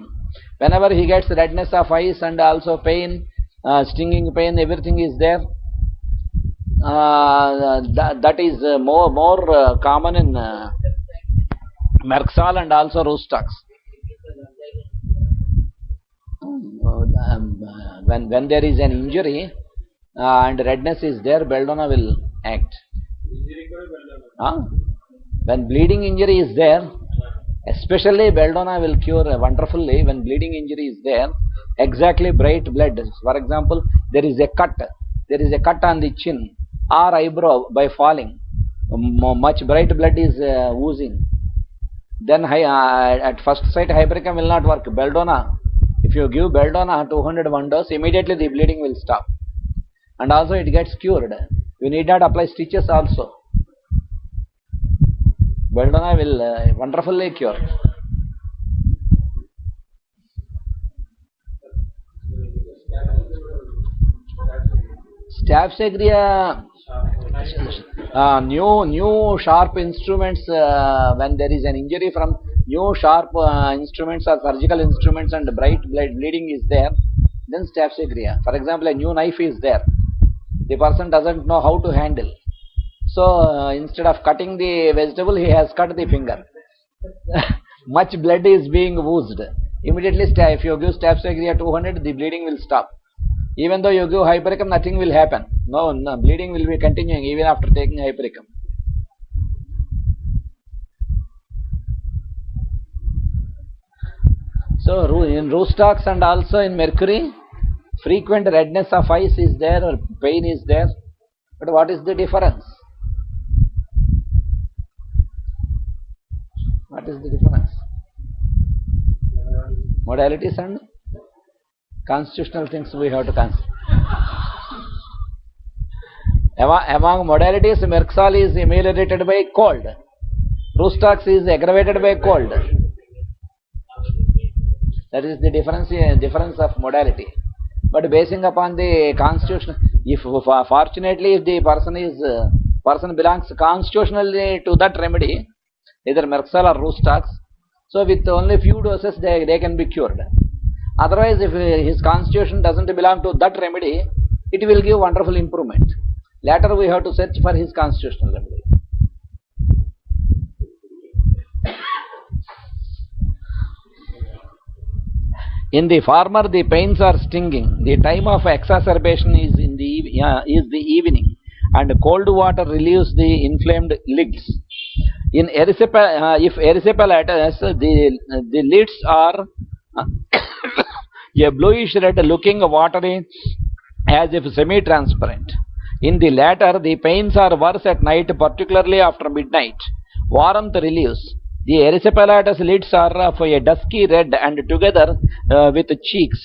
Whenever he gets redness of eyes and also pain, stinging pain, everything is there. That is more common in Merxal and also Rustax. When there is an injury and redness is there, belladonna will act. When bleeding injury is there, especially belladonna will cure wonderfully. When bleeding injury is there, exactly bright blood. For example, there is a cut on the chin or eyebrow by falling, much bright blood is oozing. Then at first sight hypericum will not work. Belladonna, if you give belladonna 201 dose, immediately the bleeding will stop, and also it gets cured. You need not apply stitches also. Belladonna will wonderfully cure. Staphysagria, new sharp instruments, when there is an injury from new sharp instruments or surgical instruments and bright blood bleeding is there, then staphysagria. For example, a new knife is there, the person doesn't know how to handle, so instead of cutting the vegetable, he has cut the finger. Much blood is being oozed. Immediately if you give staphysagria 200, the bleeding will stop. Even though you give hypericum, nothing will happen. No, bleeding will be continuing even after taking hypericum. So in Rustax and also in mercury, frequent redness of eyes is there or pain is there. But what is the difference? What is the difference? Modalities and constitutional things we have to consider. Among modalities, Merxal is ameliorated by cold. Rustax is aggravated by cold. That is the difference of modality. But basing upon the constitution, if fortunately if the person belongs constitutionally to that remedy, either Merxal or Rustax, so with only few doses they can be cured. Otherwise, if his constitution doesn't belong to that remedy, it will give wonderful improvement. Later we have to search for his constitutional remedy. In the former, the pains are stinging. The time of exacerbation is the evening, and cold water relieves the inflamed lids. In if erysipelatous, the lids are a bluish red looking watery as if semi-transparent. In the latter, the pains are worse at night, particularly after midnight. Warmth relieves. The erysipelatous lids are of a dusky red and together with the cheeks,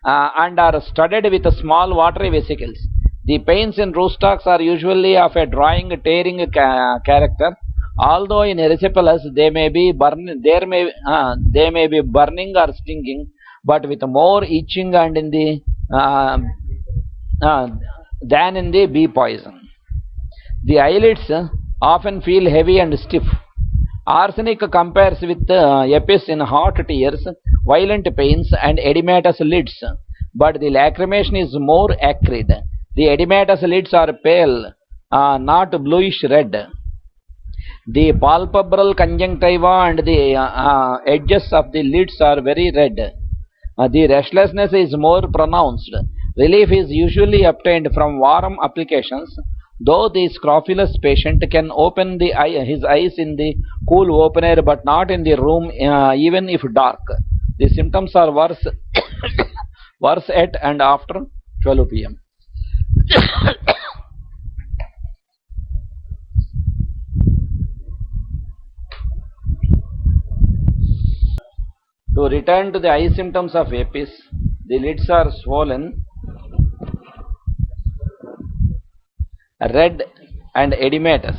and are studded with small watery vesicles. The pains in Rustax are usually of a drawing, tearing character. Although in erysipelas they may be burning or stinging, but with more itching and in the than in the bee poison. The eyelids often feel heavy and stiff. Arsenic compares with Epis in hot tears, violent pains, and edematous lids, but the lacrimation is more acrid. The edematous lids are pale, not bluish red. The palpebral conjunctiva and the edges of the lids are very red. The restlessness is more pronounced. Relief is usually obtained from warm applications, though the scrofulous patient can open his eyes in the cool open air but not in the room, even if dark. The symptoms are worse, worse at and after 12 p.m. To return to the eye symptoms of apis, the lids are swollen, red and edematous.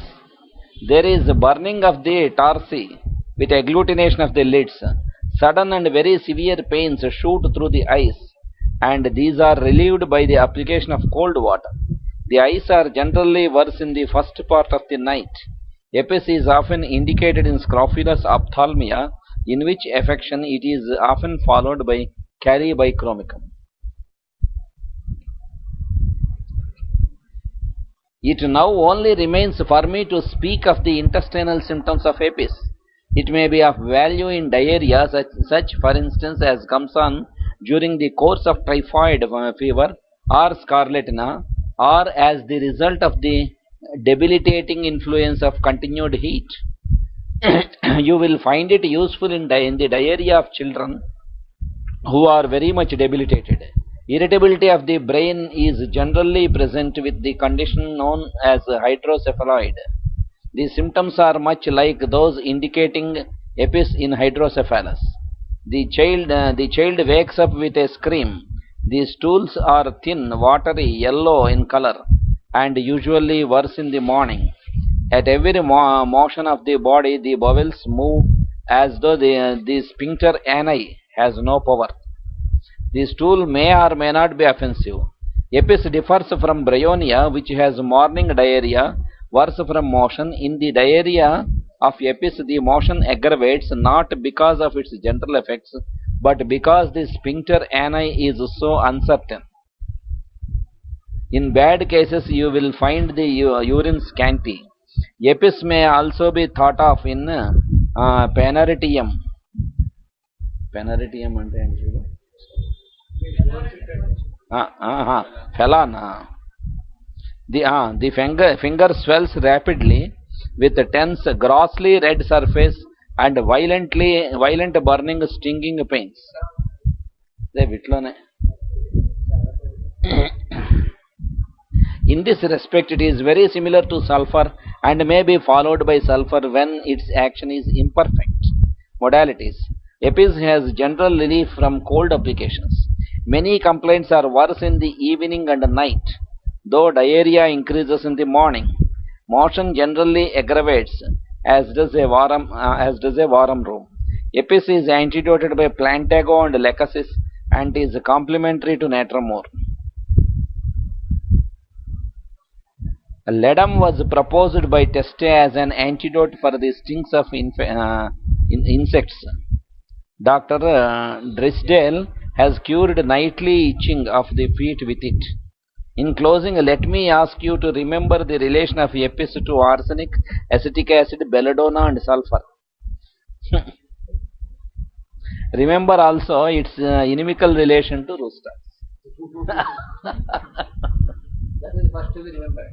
There is burning of the tarsi with agglutination of the lids. Sudden and very severe pains shoot through the eyes, and these are relieved by the application of cold water. The eyes are generally worse in the first part of the night. Apis is often indicated in scrofulous ophthalmia, in which affection it is often followed by karybichromicum. It now only remains for me to speak of the intestinal symptoms of apis. It may be of value in diarrhea, such for instance as comes on during the course of typhoid fever or scarlatina, or as the result of the debilitating influence of continued heat. You will find it useful in the diarrhea of children who are very much debilitated. Irritability of the brain is generally present with the condition known as hydrocephaloid. The symptoms are much like those indicating apis in hydrocephalus. The child wakes up with a scream. The stools are thin, watery, yellow in color, and usually worse in the morning. At every motion of the body, the bowels move as though the sphincter ani has no power. The stool may or may not be offensive. Apis differs from bryonia, which has morning diarrhea, worse from motion. In the diarrhea of apis, the motion aggravates not because of its general effects, but because the sphincter ani is so uncertain. In bad cases, you will find the urine scanty. Apis may also be thought of in panoritium. Panoritium ante enti? Phelan. The finger swells rapidly with a tense, grossly red surface and violent burning, stinging pains. In this respect, it is very similar to sulfur and may be followed by sulfur when its action is imperfect. Modalities. Apis has general relief from cold applications. Many complaints are worse in the evening and night, though diarrhea increases in the morning. Motion generally aggravates, as does a warm room. Apis is antidoted by plantago and lachesis and is complementary to natramor. Ledum was proposed by Teste as an antidote for the stings of insects. Dr. Drysdale has cured nightly itching of the feet with it. In closing, let me ask you to remember the relation of apis to arsenic, acetic acid, belladonna and sulfur. Remember also its inimical relation to roosters. That is first to be remembered.